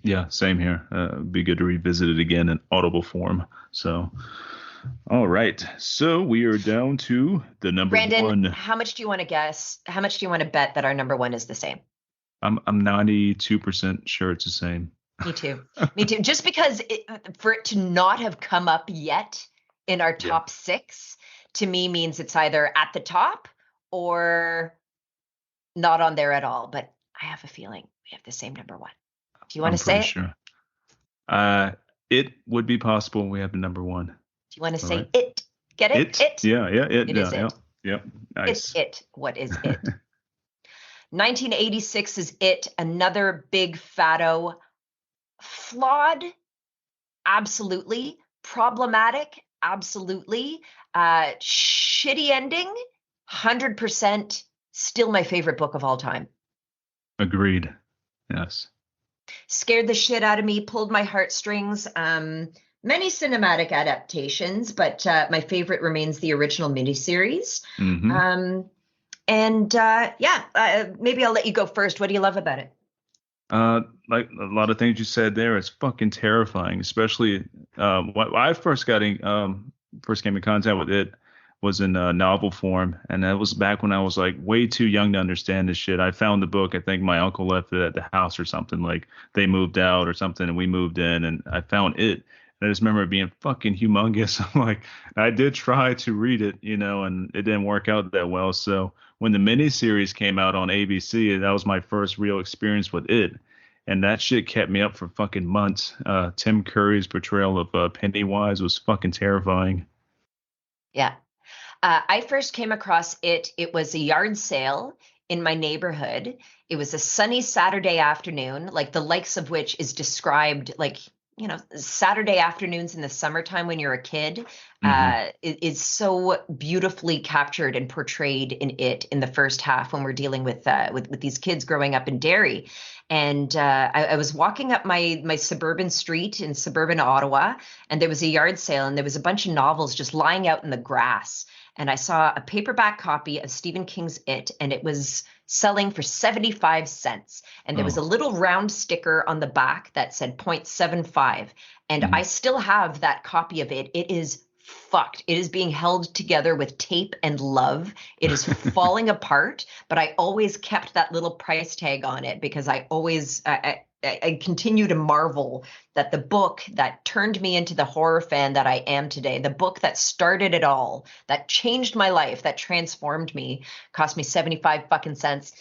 [SPEAKER 1] Yeah, same here. It'd be good to revisit it again in Audible form. So, all right. So we are down to the number
[SPEAKER 2] Brandon,
[SPEAKER 1] one.
[SPEAKER 2] How much do you want to guess? How much do you want to bet that our number one is the same?
[SPEAKER 1] I'm 92% sure it's the same.
[SPEAKER 2] Me too. Me too. Just because for it to not have come up yet in our top 6, to me means it's either at the top or not on there at all. But I have a feeling we have the same number one. Do you want to say it?
[SPEAKER 1] Sure. It would be possible we have the number one.
[SPEAKER 2] Do you want to say it? Get it? It?
[SPEAKER 1] Yeah, it.
[SPEAKER 2] It is it.
[SPEAKER 1] Yep. Nice.
[SPEAKER 2] It's it. What is it? 1986 is It. Another big fatto. Flawed? Absolutely. Problematic? Absolutely. Shitty ending? 100%. Still my favorite book of all time.
[SPEAKER 1] Agreed. Yes.
[SPEAKER 2] Scared the shit out of me, pulled my heartstrings. Many cinematic adaptations, but my favorite remains the original miniseries. Maybe I'll let you go first. What do you love about it?
[SPEAKER 1] Like a lot of things you said there, it's fucking terrifying. Especially when I first came in contact with it was in novel form, and that was back when I was like way too young to understand this shit. I found the book. I think my uncle left it at the house or something. Like they moved out or something, and we moved in, and I found it. I just remember it being fucking humongous. I'm like, I did try to read it, and it didn't work out that well. So when the miniseries came out on ABC, that was my first real experience with it. And that shit kept me up for fucking months. Tim Curry's portrayal of Pennywise was fucking terrifying.
[SPEAKER 2] Yeah. I first came across it. It was a yard sale in my neighborhood. It was a sunny Saturday afternoon, like the likes of which is described like, Saturday afternoons in the summertime when you're a kid is so beautifully captured and portrayed in it in the first half when we're dealing with these kids growing up in Derry. And I was walking up my suburban street in suburban Ottawa, and there was a yard sale, and there was a bunch of novels just lying out in the grass. And I saw a paperback copy of Stephen King's It, and it was selling for 75 cents. And there was a little round sticker on the back that said 0.75. And I still have that copy of it. It is fucked. It is being held together with tape and love. It is falling apart, but I always kept that little price tag on it because I always, I continue to marvel that the book that turned me into the horror fan that I am today, the book that started it all, that changed my life, that transformed me, cost me 75 fucking cents.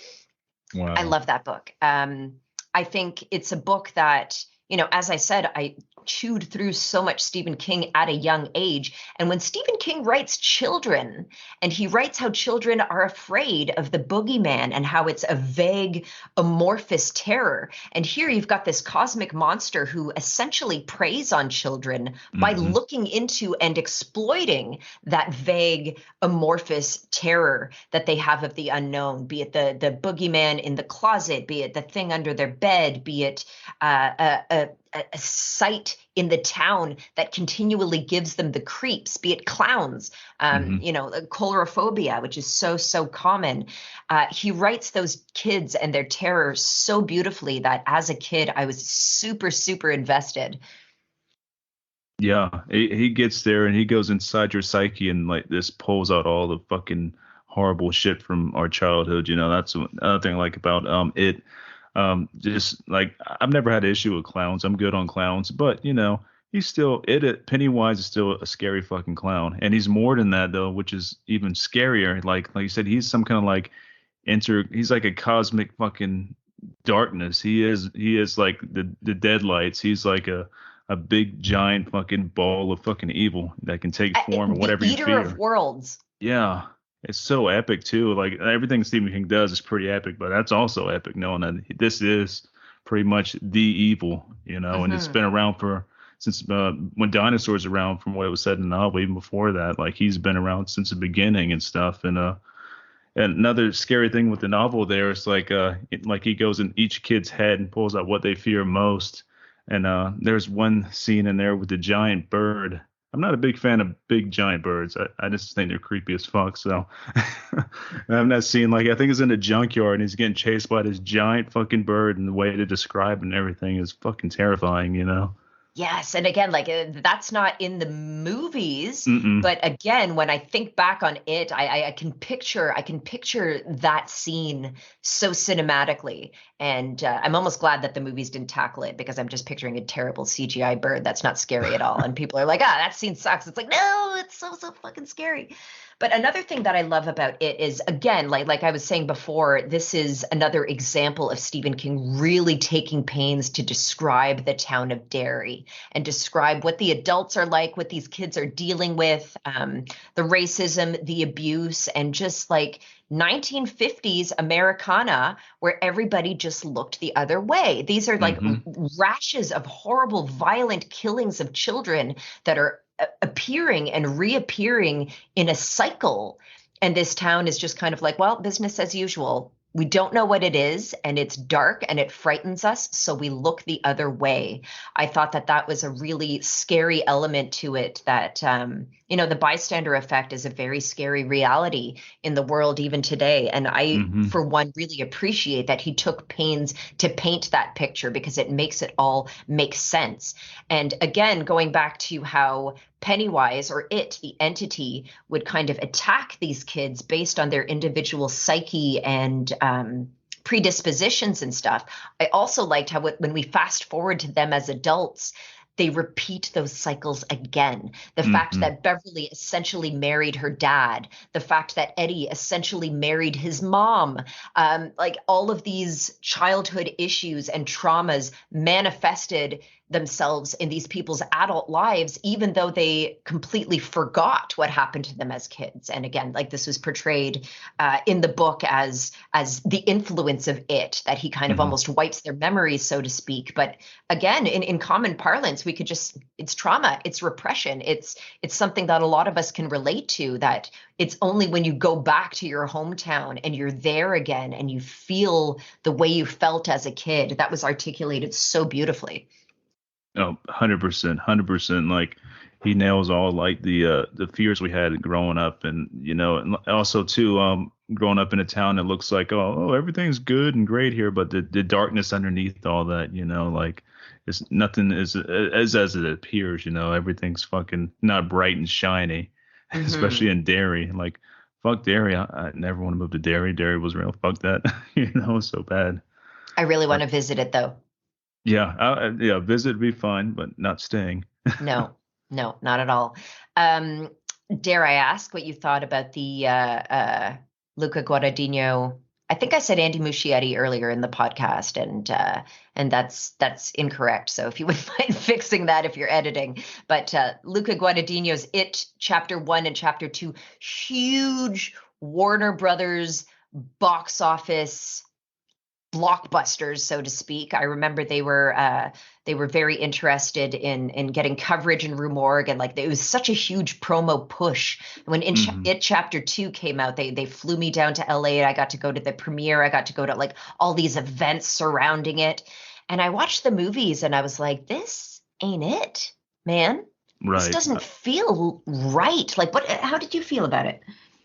[SPEAKER 2] I
[SPEAKER 1] Wow.
[SPEAKER 2] love that book. I think it's a book that, as I said, I chewed through so much Stephen King at a young age. And when Stephen King writes children, and he writes how children are afraid of the boogeyman and how it's a vague, amorphous terror. And here you've got this cosmic monster who essentially preys on children by
[SPEAKER 1] Hmm.
[SPEAKER 2] looking into and exploiting that vague, amorphous terror that they have of the unknown, be it the boogeyman in the closet, be it the thing under their bed, be it a sight in the town that continually gives them the creeps, be it clowns,
[SPEAKER 1] Hmm.
[SPEAKER 2] chlorophobia, which is so common. He writes those kids and their terror so beautifully that as a kid, I was super invested.
[SPEAKER 1] Yeah, he gets there and he goes inside your psyche and like this pulls out all the fucking horrible shit from our childhood. That's another thing I like about it. Just like I've never had an issue with clowns. I'm good on clowns, but he's still Pennywise is still a scary fucking clown, and he's more than that though, which is even scarier. Like you said, he's some kind of like he's like a cosmic fucking darkness. He is like the deadlights. He's like a big giant fucking ball of fucking evil that can take form of
[SPEAKER 2] The
[SPEAKER 1] whatever you
[SPEAKER 2] Eater of
[SPEAKER 1] fear.
[SPEAKER 2] Worlds.
[SPEAKER 1] Yeah. It's so epic too. Like everything Stephen King does is pretty epic, but that's also epic knowing that this is pretty much the evil, and it's
[SPEAKER 2] Hmm.
[SPEAKER 1] been around for since when dinosaurs around from what it was said in the novel, even before that. Like he's been around since the beginning and stuff. And another scary thing with the novel there is like like he goes in each kid's head and pulls out what they fear most. And there's one scene in there with the giant bird. I'm not a big fan of big giant birds. I just think they're creepy as fuck. So I'm not seeing like I think it's in a junkyard and he's getting chased by this giant fucking bird, and the way to describe it and everything is fucking terrifying.
[SPEAKER 2] Yes, and again, like that's not in the movies,
[SPEAKER 1] Mm-mm.
[SPEAKER 2] but again, when I think back on it, I can picture that scene so cinematically, and I'm almost glad that the movies didn't tackle it because I'm just picturing a terrible CGI bird that's not scary at all, and people are like, that scene sucks. It's like, no, it's so fucking scary. But another thing that I love about it is, again, like I was saying before, this is another example of Stephen King really taking pains to describe the town of Derry and describe what the adults are like, what these kids are dealing with, the racism, the abuse, and just like 1950s Americana, where everybody just looked the other way. These are like
[SPEAKER 1] Mm-hmm.
[SPEAKER 2] rashes of horrible, violent killings of children that are appearing and reappearing in a cycle. And this town is just kind of like, well, business as usual. We don't know what it is, and it's dark and it frightens us, so we look the other way. I thought that that was a really scary element to it. That the bystander effect is a very scary reality in the world even today. And I,
[SPEAKER 1] Mm-hmm.
[SPEAKER 2] for one, really appreciate that he took pains to paint that picture because it makes it all make sense. And again, going back to how Pennywise or it, the entity, would kind of attack these kids based on their individual psyche and predispositions and stuff. I also liked how when we fast forward to them as adults, they repeat those cycles again. The fact
[SPEAKER 1] Mm-hmm.
[SPEAKER 2] that Beverly essentially married her dad, the fact that Eddie essentially married his mom, like all of these childhood issues and traumas manifested themselves in these people's adult lives, even though they completely forgot what happened to them as kids. And again, like this was portrayed in the book as the influence of it, that he kind of
[SPEAKER 1] Mm-hmm.
[SPEAKER 2] almost wipes their memories, so to speak. But again, in common parlance, we could just, it's trauma, it's repression, it's something that a lot of us can relate to, that it's only when you go back to your hometown and you're there again and you feel the way you felt as a kid. That was articulated so beautifully.
[SPEAKER 1] Oh, 100%, 100%. Like he nails all like the fears we had growing up, and also too, growing up in a town that looks like everything's good and great here, but the darkness underneath all that, like it's nothing is as it appears. Everything's fucking not bright and shiny, especially
[SPEAKER 2] Hmm.
[SPEAKER 1] in Derry. Like fuck Derry, I never want to move to Derry. Derry was real. Fuck that, it's so bad.
[SPEAKER 2] I really want
[SPEAKER 1] But
[SPEAKER 2] to visit it though.
[SPEAKER 1] Yeah, yeah, visit would be fine, but not staying.
[SPEAKER 2] No, no, not at all. Um, dare I ask what you thought about the Luca Guadagnino? I think I said Andy Muschietti earlier in the podcast, and that's incorrect. So if you wouldn't mind fixing that if you're editing, but Luca Guadagnino's It Chapter 1 and Chapter 2, huge Warner Brothers box office blockbusters, so to speak. I remember they were very interested in getting coverage in Rue Morgue, and like it was such a huge promo push. When
[SPEAKER 1] Hmm.
[SPEAKER 2] It Chapter 2 came out, they flew me down to LA, and I got to go to the premiere. I got to go to like all these events surrounding it, and I watched the movies, and I was like, this ain't it, man. This
[SPEAKER 1] Right.
[SPEAKER 2] doesn't feel right. Like, what? How did you feel about it?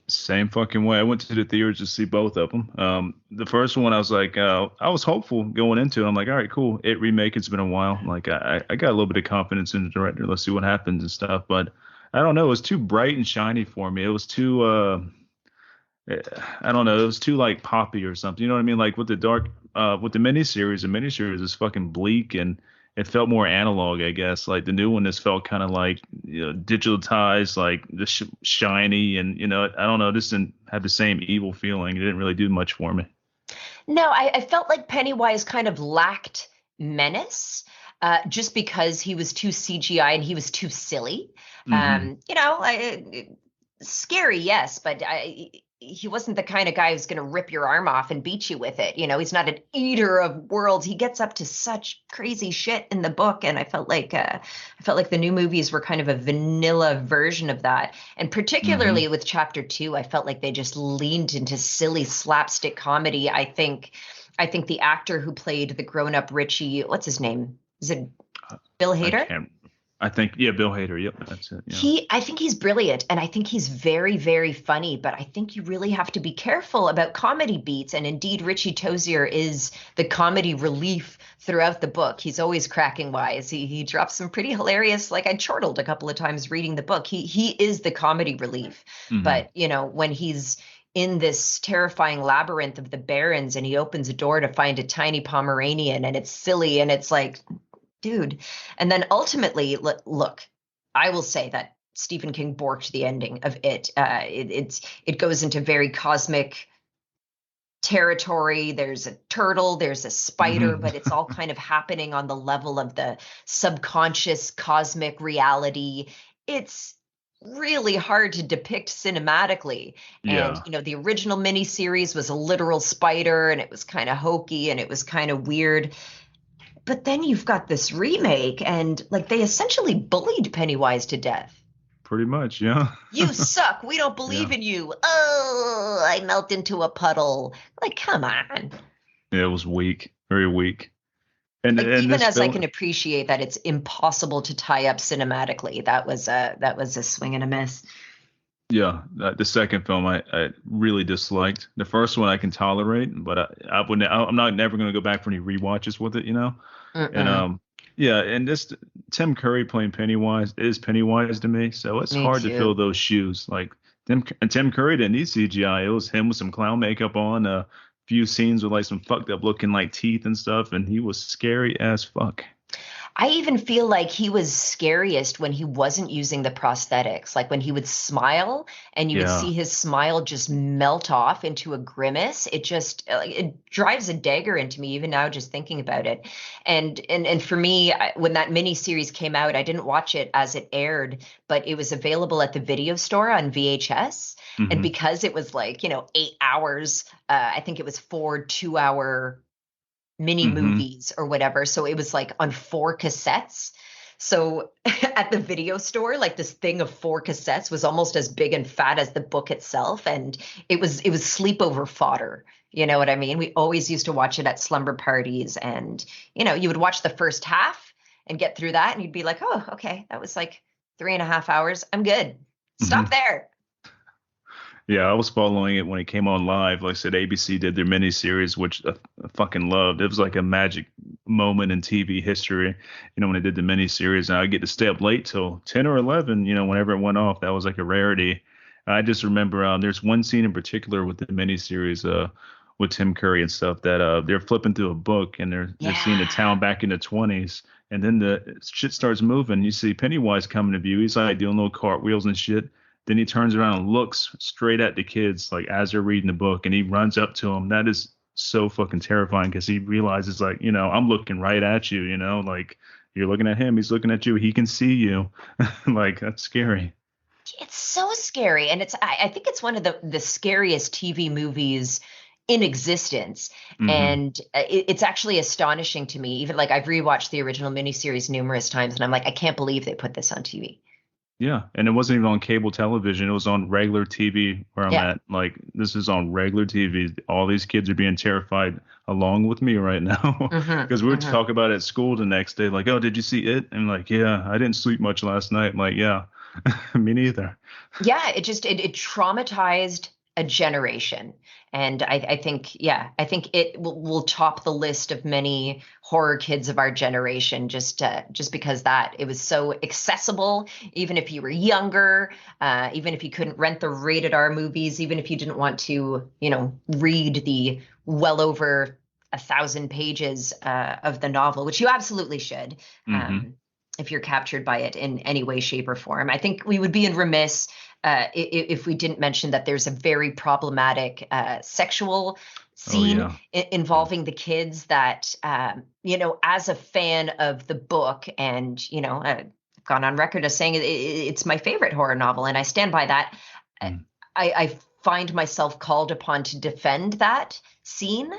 [SPEAKER 1] Same fucking way. I went to the theaters to see both of them. The first one, I was like, I was hopeful going into it. I'm like, all right, cool. It remake. It's been a while. Like, I got a little bit of confidence in the director. Let's see what happens and stuff. But I don't know. It was too bright and shiny for me. It was too, I don't know. It was too like poppy or something. You know what I mean? Like with the miniseries is fucking bleak and it felt more analog, I guess. Like the new one, this felt kind of like digitalized, like the shiny, and I don't know. This didn't have the same evil feeling. It didn't really do much for me.
[SPEAKER 2] No, I felt like Pennywise kind of lacked menace, just because he was too CGI and he was too silly.
[SPEAKER 1] Hmm.
[SPEAKER 2] Scary, yes, but he wasn't the kind of guy who's going to rip your arm off and beat you with it. He's not an eater of worlds. He gets up to such crazy shit in the book, and I felt like the new movies were kind of a vanilla version of that. And particularly
[SPEAKER 1] Hmm.
[SPEAKER 2] with Chapter 2, I felt like they just leaned into silly slapstick comedy. I think the actor who played the grown-up Richie, what's his name? Is it Bill
[SPEAKER 1] I
[SPEAKER 2] Hader?
[SPEAKER 1] can't. I think, yeah, Bill Hader. Yep, that's it. Yeah.
[SPEAKER 2] I think he's brilliant, and I think he's very, very funny, but I think you really have to be careful about comedy beats. And indeed, Richie Tozier is the comedy relief throughout the book. He's always cracking wise. He drops some pretty hilarious, like I chortled a couple of times reading the book. He is the comedy relief.
[SPEAKER 1] Hmm.
[SPEAKER 2] But when he's in this terrifying labyrinth of the barrens and he opens a door to find a tiny Pomeranian, and it's silly, and it's like, dude. And then ultimately, look, I will say that Stephen King borked the ending of it. It goes into very cosmic territory. There's a turtle, there's a spider,
[SPEAKER 1] Hmm.
[SPEAKER 2] but it's all kind of happening on the level of the subconscious cosmic reality. It's really hard to depict cinematically. And
[SPEAKER 1] Yeah.
[SPEAKER 2] the original miniseries was a literal spider, and it was kind of hokey and it was kind of weird. But then you've got this remake, and like they essentially bullied Pennywise to death.
[SPEAKER 1] Pretty much. Yeah.
[SPEAKER 2] You suck. We don't believe
[SPEAKER 1] Yeah.
[SPEAKER 2] in you. Oh, I melt into a puddle. Like, come on.
[SPEAKER 1] Yeah. It was weak. Very weak. And
[SPEAKER 2] Like,
[SPEAKER 1] and
[SPEAKER 2] even
[SPEAKER 1] this
[SPEAKER 2] as I can
[SPEAKER 1] film.
[SPEAKER 2] appreciate that it's impossible to tie up cinematically, that was a swing and a miss.
[SPEAKER 1] Yeah, the second film I really disliked. The first one I can tolerate, but I wouldn't. I'm not never going to go back for any rewatches with it. And
[SPEAKER 2] Mm-mm.
[SPEAKER 1] yeah, and this Tim Curry playing Pennywise is Pennywise to me, so it's
[SPEAKER 2] Me
[SPEAKER 1] hard to fill
[SPEAKER 2] too.
[SPEAKER 1] those shoes. Like Tim Curry didn't need CGI. It was him with some clown makeup on, a few scenes with like some fucked up looking like teeth and stuff, and he was scary as fuck.
[SPEAKER 2] I even feel like he was scariest when he wasn't using the prosthetics. Like when he would smile and you would
[SPEAKER 1] Yeah.
[SPEAKER 2] see his smile just melt off into a grimace. It just it drives a dagger into me even now just thinking about it. And for me, when that mini series came out, I didn't watch it as it aired, but it was available at the video store on VHS. And
[SPEAKER 1] Hmm.
[SPEAKER 2] because it was like 8 hours, I think it was 4 2-hour mini
[SPEAKER 1] Hmm.
[SPEAKER 2] movies or whatever. So it was like on 4 cassettes. So at the video store, like this thing of 4 cassettes was almost as big and fat as the book itself. And it was sleepover fodder. You know what I mean? We always used to watch it at slumber parties. And you would watch the first half and get through that, and you'd be like, oh, okay, that was like 3.5 hours. I'm good. Stop
[SPEAKER 1] Hmm.
[SPEAKER 2] there.
[SPEAKER 1] Yeah, I was following it when it came on live. Like I said, ABC did their miniseries, which I fucking loved. It was like a magic moment in TV history, when they did the miniseries. And I get to stay up late till 10 or 11, whenever it went off. That was like a rarity. I just remember there's one scene in particular with the miniseries. with Tim Curry and stuff that they're flipping through a book and they're seeing the
[SPEAKER 2] Yeah.
[SPEAKER 1] town back in the 20s, and then the shit starts moving. You see Pennywise coming to view. He's like doing little cartwheels and shit. Then he turns around and looks straight at the kids like as they're reading the book, and he runs up to them. That is so fucking terrifying because he realizes like, I'm looking right at you, like you're looking at him, he's looking at you, he can see you. Like that's scary.
[SPEAKER 2] It's so scary, and I think it's one of the scariest TV movies in existence.
[SPEAKER 1] Hmm.
[SPEAKER 2] And it's actually astonishing to me. Even like I've rewatched the original miniseries numerous times, and I'm like, I can't believe they put this on TV.
[SPEAKER 1] Yeah, and it wasn't even on cable television. It was on regular TV where I'm
[SPEAKER 2] Yeah.
[SPEAKER 1] at. Like this is on regular TV. All these kids are being terrified along with me right now
[SPEAKER 2] Hmm.
[SPEAKER 1] because we were
[SPEAKER 2] Hmm.
[SPEAKER 1] talking about it at school the next day. Like, oh, did you see it? And like, yeah, I didn't sleep much last night. I'm like, yeah, me neither.
[SPEAKER 2] Yeah, it traumatized a generation. And I think, yeah, I think it will top the list of many horror kids of our generation, just because that it was so accessible, even if you were younger, even if you couldn't rent the rated R movies, even if you didn't want to, read the well over 1,000 pages of the novel, which you absolutely should.
[SPEAKER 1] Hmm.
[SPEAKER 2] Um, if you're captured by it in any way, shape, or form. I think we would be remiss if we didn't mention that there's a very problematic sexual
[SPEAKER 1] Oh
[SPEAKER 2] scene
[SPEAKER 1] yeah. Yeah.
[SPEAKER 2] involving the kids that, as a fan of the book, and, I've gone on record as saying it's my favorite horror novel, and I stand by that. I,
[SPEAKER 1] Mm.
[SPEAKER 2] I find myself called upon to defend that scene,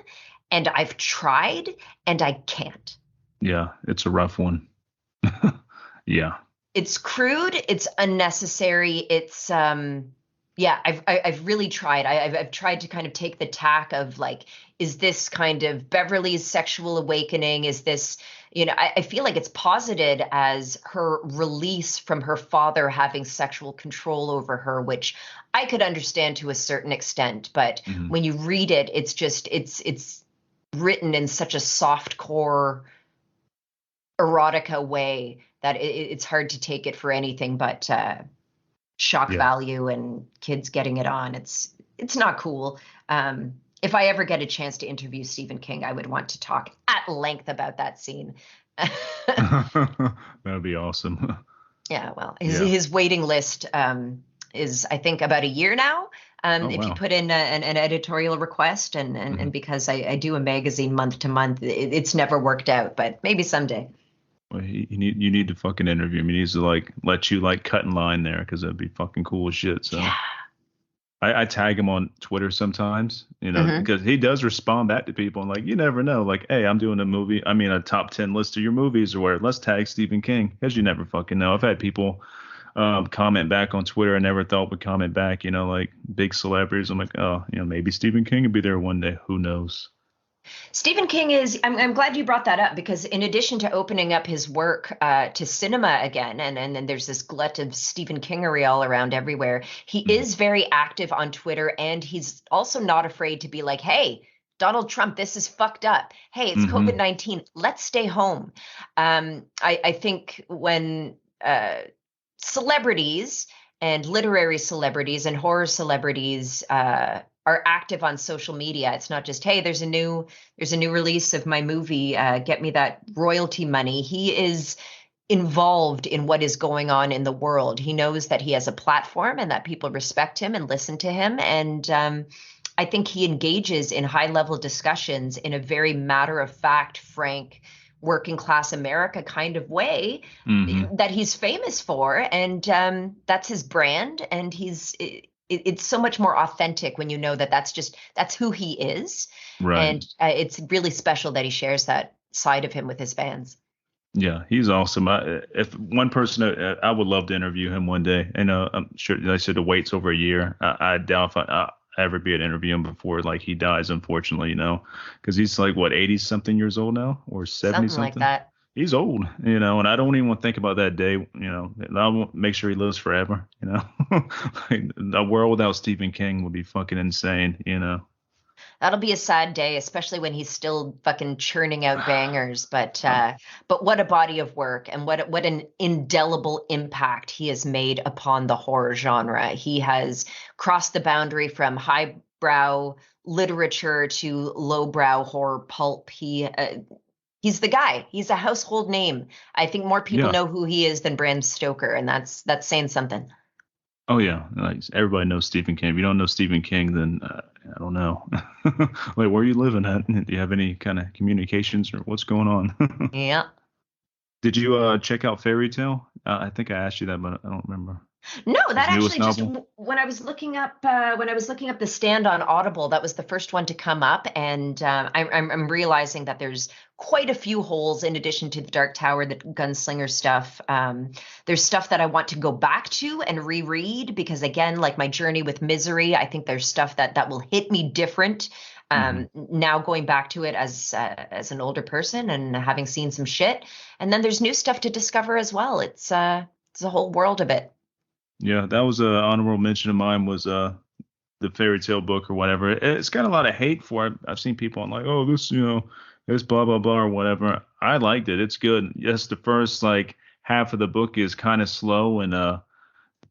[SPEAKER 2] and I've tried, and I can't.
[SPEAKER 1] Yeah, it's a rough one. Yeah.
[SPEAKER 2] It's crude, it's unnecessary, it's yeah, I've really tried. I've tried to kind of take the tack of like, is this kind of Beverly's sexual awakening? Is this, I feel like it's posited as her release from her father having sexual control over her, which I could understand to a certain extent, but
[SPEAKER 1] Hmm.
[SPEAKER 2] when you read it, it's written in such a soft core erotica way that it's hard to take it for anything but shock
[SPEAKER 1] Yeah.
[SPEAKER 2] value and kids getting it on. It's not cool. If I ever get a chance to interview Stephen King, I would want to talk at length about that scene.
[SPEAKER 1] That would be awesome.
[SPEAKER 2] Yeah, well, his
[SPEAKER 1] Yeah.
[SPEAKER 2] his waiting list is I think about a year now.
[SPEAKER 1] Oh
[SPEAKER 2] If you
[SPEAKER 1] wow.
[SPEAKER 2] put in an editorial request, and
[SPEAKER 1] Hmm.
[SPEAKER 2] because I do a magazine month to month, it's never worked out, but maybe someday.
[SPEAKER 1] Well, you need to fucking interview him. He needs to like let you like cut in line there because that'd be fucking cool as shit. So
[SPEAKER 2] Yeah.
[SPEAKER 1] I tag him on Twitter sometimes,
[SPEAKER 2] Hmm.
[SPEAKER 1] because he does respond back to people and like you never know. Like, hey, I'm doing a movie. I mean, a top 10 list of your movies or where. Let's tag Stephen King because you never fucking know. I've had people comment back on Twitter I never thought would comment back. Like big celebrities. I'm like, oh, maybe Stephen King will be there one day. Who knows?
[SPEAKER 2] Stephen King is, I'm glad you brought that up because in addition to opening up his work to cinema again, and then there's this glut of Stephen Kingery all around everywhere, he
[SPEAKER 1] Mhm.
[SPEAKER 2] is very active on Twitter, and he's also not afraid to be like, hey, Donald Trump, this is fucked up. Hey, it's
[SPEAKER 1] Mhm.
[SPEAKER 2] COVID-19. Let's stay home. I think when celebrities and literary celebrities and horror celebrities are active on social media. It's not just, hey, there's a new release of my movie. Get me that royalty money. He is involved in what is going on in the world. He knows that he has a platform and that people respect him and listen to him. And I think he engages in high level discussions in a very matter of fact, frank, working class America kind of way
[SPEAKER 1] Mhm.
[SPEAKER 2] that he's famous for. And that's his brand. And it's so much more authentic when you know that that's who he is.
[SPEAKER 1] Right.
[SPEAKER 2] And it's really special that he shares that side of him with his fans.
[SPEAKER 1] Yeah, he's awesome. If one person, I would love to interview him one day. And I'm sure they said the wait's over a year. I doubt if I ever be able to interview him before like he dies, unfortunately, because he's like what 80 something years old now or 70
[SPEAKER 2] Something like
[SPEAKER 1] something.
[SPEAKER 2] that.
[SPEAKER 1] He's old, and I don't even want to think about that day. I'll make sure he lives forever. Like, a world without Stephen King would be fucking insane.
[SPEAKER 2] That'll be a sad day, especially when he's still fucking churning out bangers. But what a body of work, and what an indelible impact he has made upon the horror genre. He has crossed the boundary from brow literature to lowbrow horror pulp. He's the guy. He's a household name. I think more people
[SPEAKER 1] Yeah.
[SPEAKER 2] know who he is than Bram Stoker, and that's saying something.
[SPEAKER 1] Oh yeah, like everybody knows Stephen King. If you don't know Stephen King, then I don't know. Like, where are you living at? Do you have any kind of communications or what's going on?
[SPEAKER 2] Yeah.
[SPEAKER 1] Did you check out Fairy Tale? I think I asked you that, but I don't remember.
[SPEAKER 2] No,
[SPEAKER 1] His
[SPEAKER 2] that
[SPEAKER 1] newest
[SPEAKER 2] actually just
[SPEAKER 1] novel?
[SPEAKER 2] when I was looking up The Stand on Audible, that was the first one to come up, and I'm realizing that there's quite a few holes in addition to the Dark Tower, the Gunslinger stuff. There's stuff that I want to go back to and reread because, again, like my journey with Misery, I think there's stuff that will hit me different. Now going back to it as an older person and having seen some shit, and then there's new stuff to discover as well. It's a whole world of it.
[SPEAKER 1] Yeah, that was a honorable mention of mine was the fairy tale book or whatever. It's got a lot of hate for it. I've seen people on like, oh, this, this blah blah blah or whatever. I liked it. It's good. Yes, the first like half of the book is kind of slow and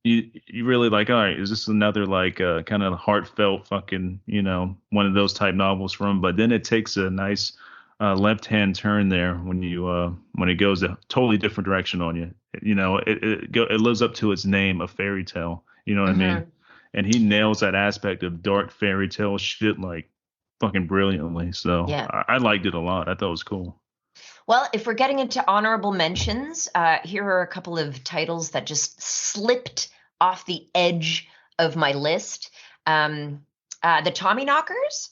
[SPEAKER 1] you really like, all right, is this another like kind of heartfelt fucking, one of those type novels from? But then it takes a nice left-hand turn there when it goes a totally different direction on you. It lives up to its name, a fairy tale. You know what I mean? And he nails that aspect of dark fairy tale shit like fucking brilliantly. So
[SPEAKER 2] Yeah.
[SPEAKER 1] I liked it a lot. I thought it was cool.
[SPEAKER 2] Well, if we're getting into honorable mentions, here are a couple of titles that just slipped off the edge of my list. The Tommyknockers.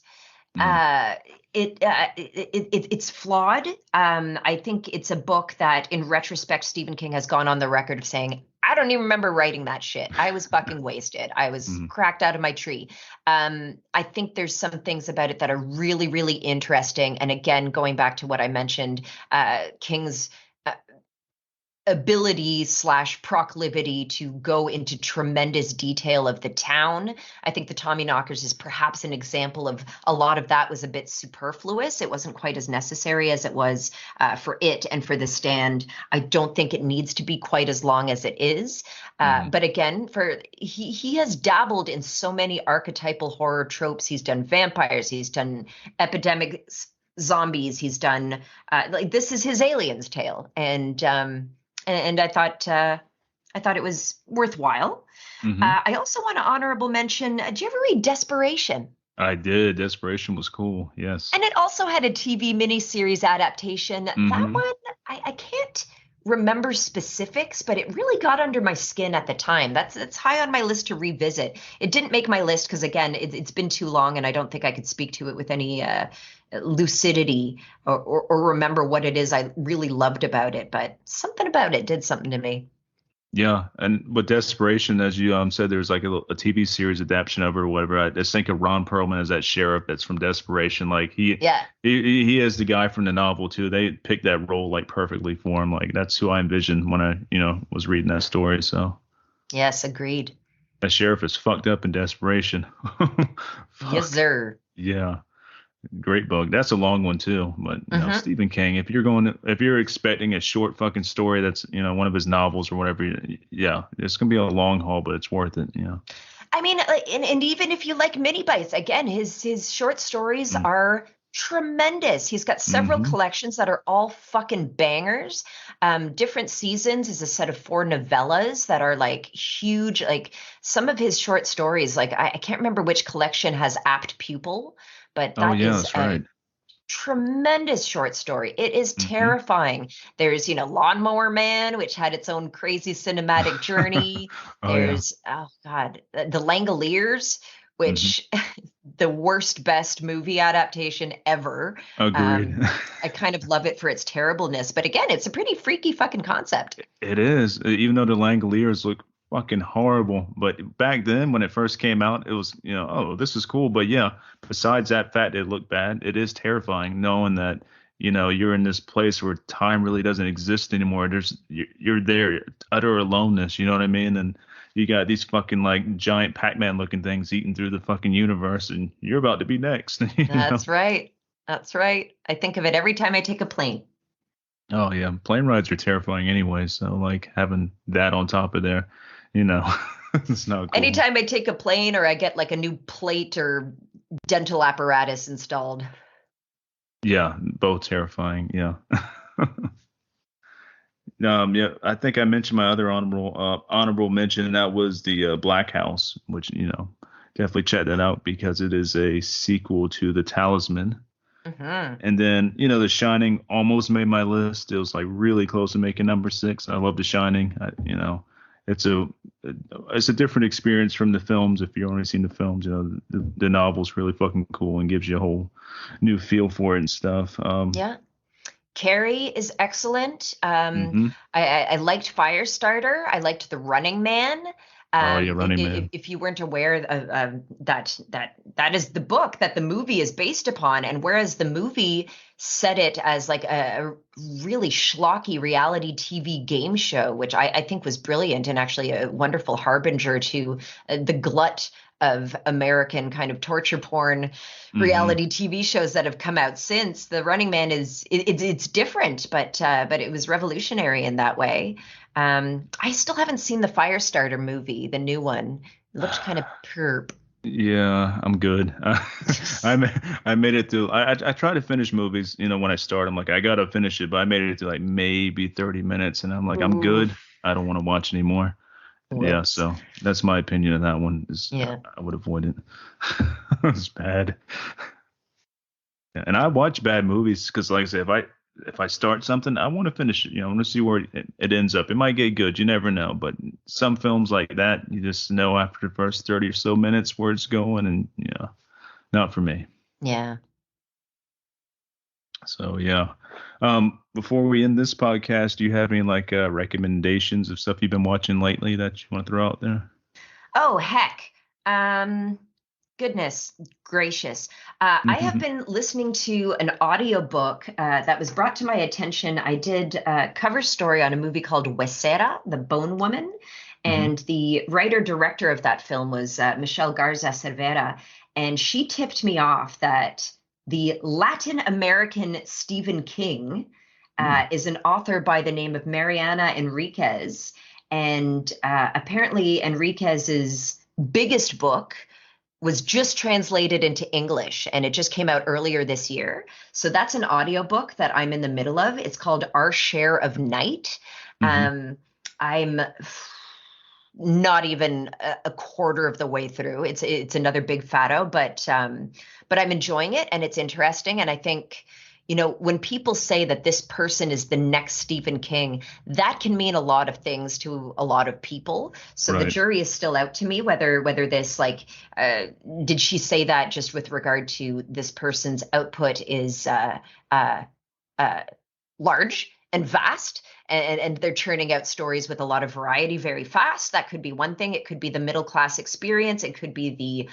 [SPEAKER 2] It's flawed. I think it's a book that, in retrospect, Stephen King has gone on the record of saying, I don't even remember writing that shit. I was fucking wasted. I was cracked out of my tree. I think there's some things about it that are really, really interesting. And again, going back to what I mentioned, King's ability / proclivity to go into tremendous detail of the town. I think the Tommyknockers is perhaps an example of a lot of that was a bit superfluous. It wasn't quite as necessary as it was for it and for The Stand. I don't think it needs to be quite as long as it is. But again, he has dabbled in so many archetypal horror tropes. He's done vampires. He's done epidemic zombies. He's done like this is his Aliens tale. And I thought it was worthwhile. I also want to honorable mention. Did you ever read Desperation?
[SPEAKER 1] I did. Desperation was cool. Yes.
[SPEAKER 2] And it also had a TV miniseries adaptation. That one, I can't remember specifics, but it really got under my skin at the time. That's high on my list to revisit. It didn't make my list because, again, it's been too long, and I don't think I could speak to it with any lucidity or remember what it is I really loved about it. But something about it did something to me.
[SPEAKER 1] Yeah, and with Desperation, as you said, there's like a TV series adaptation of it or whatever. I just think of Ron Perlman as that sheriff that's from Desperation. Like he is the guy from the novel too. They picked that role like perfectly for him. Like that's who I envisioned when I was reading that story. So
[SPEAKER 2] yes, agreed.
[SPEAKER 1] That sheriff is fucked up in Desperation.
[SPEAKER 2] Yes, sir.
[SPEAKER 1] Yeah. Great book. That's a long one too. But Stephen King, if you're expecting a short fucking story that's one of his novels or whatever, yeah, it's gonna be a long haul, but it's worth it. Yeah.
[SPEAKER 2] I mean, and even if you like mini bites, again, his short stories are tremendous. He's got several collections that are all fucking bangers. Different Seasons is a set of 4 novellas that are like huge. Like some of his short stories, like I can't remember which collection has Apt Pupil. But that is a tremendous short story. It is terrifying. There's, Lawnmower Man, which had its own crazy cinematic journey. There's, God, The Langoliers, which the worst, best movie adaptation ever.
[SPEAKER 1] Agreed.
[SPEAKER 2] I kind of love it for its terribleness. But again, it's a pretty freaky fucking concept.
[SPEAKER 1] It is. Even though the Langoliers look fucking horrible, but back then when it first came out, it was oh, this is cool. But yeah, besides that fact it looked bad, it is terrifying knowing that you're in this place where time really doesn't exist anymore. You're there, utter aloneness, you know what I mean? And you got these fucking like giant Pac-Man looking things eating through the fucking universe, and you're about to be next.
[SPEAKER 2] That's right. I think of it every time I take a plane.
[SPEAKER 1] Oh yeah, plane rides are terrifying anyway, so like having that on top of there. It's not cool.
[SPEAKER 2] Anytime I take a plane or I get like a new plate or dental apparatus installed.
[SPEAKER 1] Yeah, both terrifying. Yeah. Yeah, I think I mentioned my other honorable mention, and that was the Black House, which definitely check that out because it is a sequel to The Talisman.
[SPEAKER 2] Mm-hmm.
[SPEAKER 1] And then The Shining almost made my list. It was like really close to making number 6. I love The Shining. It's a different experience from the films. If you've only seen the films, the novel's really fucking cool and gives you a whole new feel for it and stuff.
[SPEAKER 2] Yeah. Carrie is excellent.
[SPEAKER 1] Mhm.
[SPEAKER 2] I liked Firestarter. I liked The Running Man.
[SPEAKER 1] Oh yeah, Running Man.
[SPEAKER 2] If you weren't aware of that is the book that the movie is based upon, and whereas the movie set it as like a really schlocky reality TV game show, which I think was brilliant and actually a wonderful harbinger to the glut of American kind of torture porn
[SPEAKER 1] Mhm.
[SPEAKER 2] reality TV shows that have come out since. The Running Man it's different, but it was revolutionary in that way. I still haven't seen the Firestarter movie, the new one. It looked kind of perp.
[SPEAKER 1] Yeah, I'm good. I made it through. I try to finish movies. When I start, I'm like, I gotta finish it, but I made it to like maybe 30 minutes, and I'm like, I'm
[SPEAKER 2] Ooh,
[SPEAKER 1] good. I don't want to watch anymore. Yeah,
[SPEAKER 2] whoops.
[SPEAKER 1] so that's my opinion of that one. Is
[SPEAKER 2] Yeah.
[SPEAKER 1] I would avoid it. It's bad. Yeah, and I watch bad movies because, like I said, if I start something, I want to finish it. I want to see where it ends up. It might get good. You never know. But some films like that, you just know after the first 30 or so minutes where it's going, and not for me.
[SPEAKER 2] Yeah.
[SPEAKER 1] So yeah. Before we end this podcast, do you have any like recommendations of stuff you've been watching lately that you want to throw out there?
[SPEAKER 2] Oh, heck. Um, Goodness gracious. I have been listening to an audiobook that was brought to my attention. I did a cover story on a movie called Huesera, The Bone Woman.
[SPEAKER 1] Hmm.
[SPEAKER 2] And the writer director of that film was Michelle Garza Cervera. And she tipped me off that the Latin American Stephen King is an author by the name of Mariana Enriquez. And apparently, Enriquez's biggest book was just translated into English and it just came out earlier this year. So that's an audiobook that I'm in the middle of. It's called Our Share of Night.
[SPEAKER 1] Hmm.
[SPEAKER 2] Um, I'm not even a quarter of the way through. It's another big fatto, but I'm enjoying it and it's interesting. And I think, when people say that this person is the next Stephen King, that can mean a lot of things to a lot of people. So the
[SPEAKER 1] Right.
[SPEAKER 2] jury is still out to me whether this like did she say that just with regard to this person's output is uh, uh, large and vast and they're churning out stories with a lot of variety very fast. That could be one thing. It could be the middle class experience. It could be the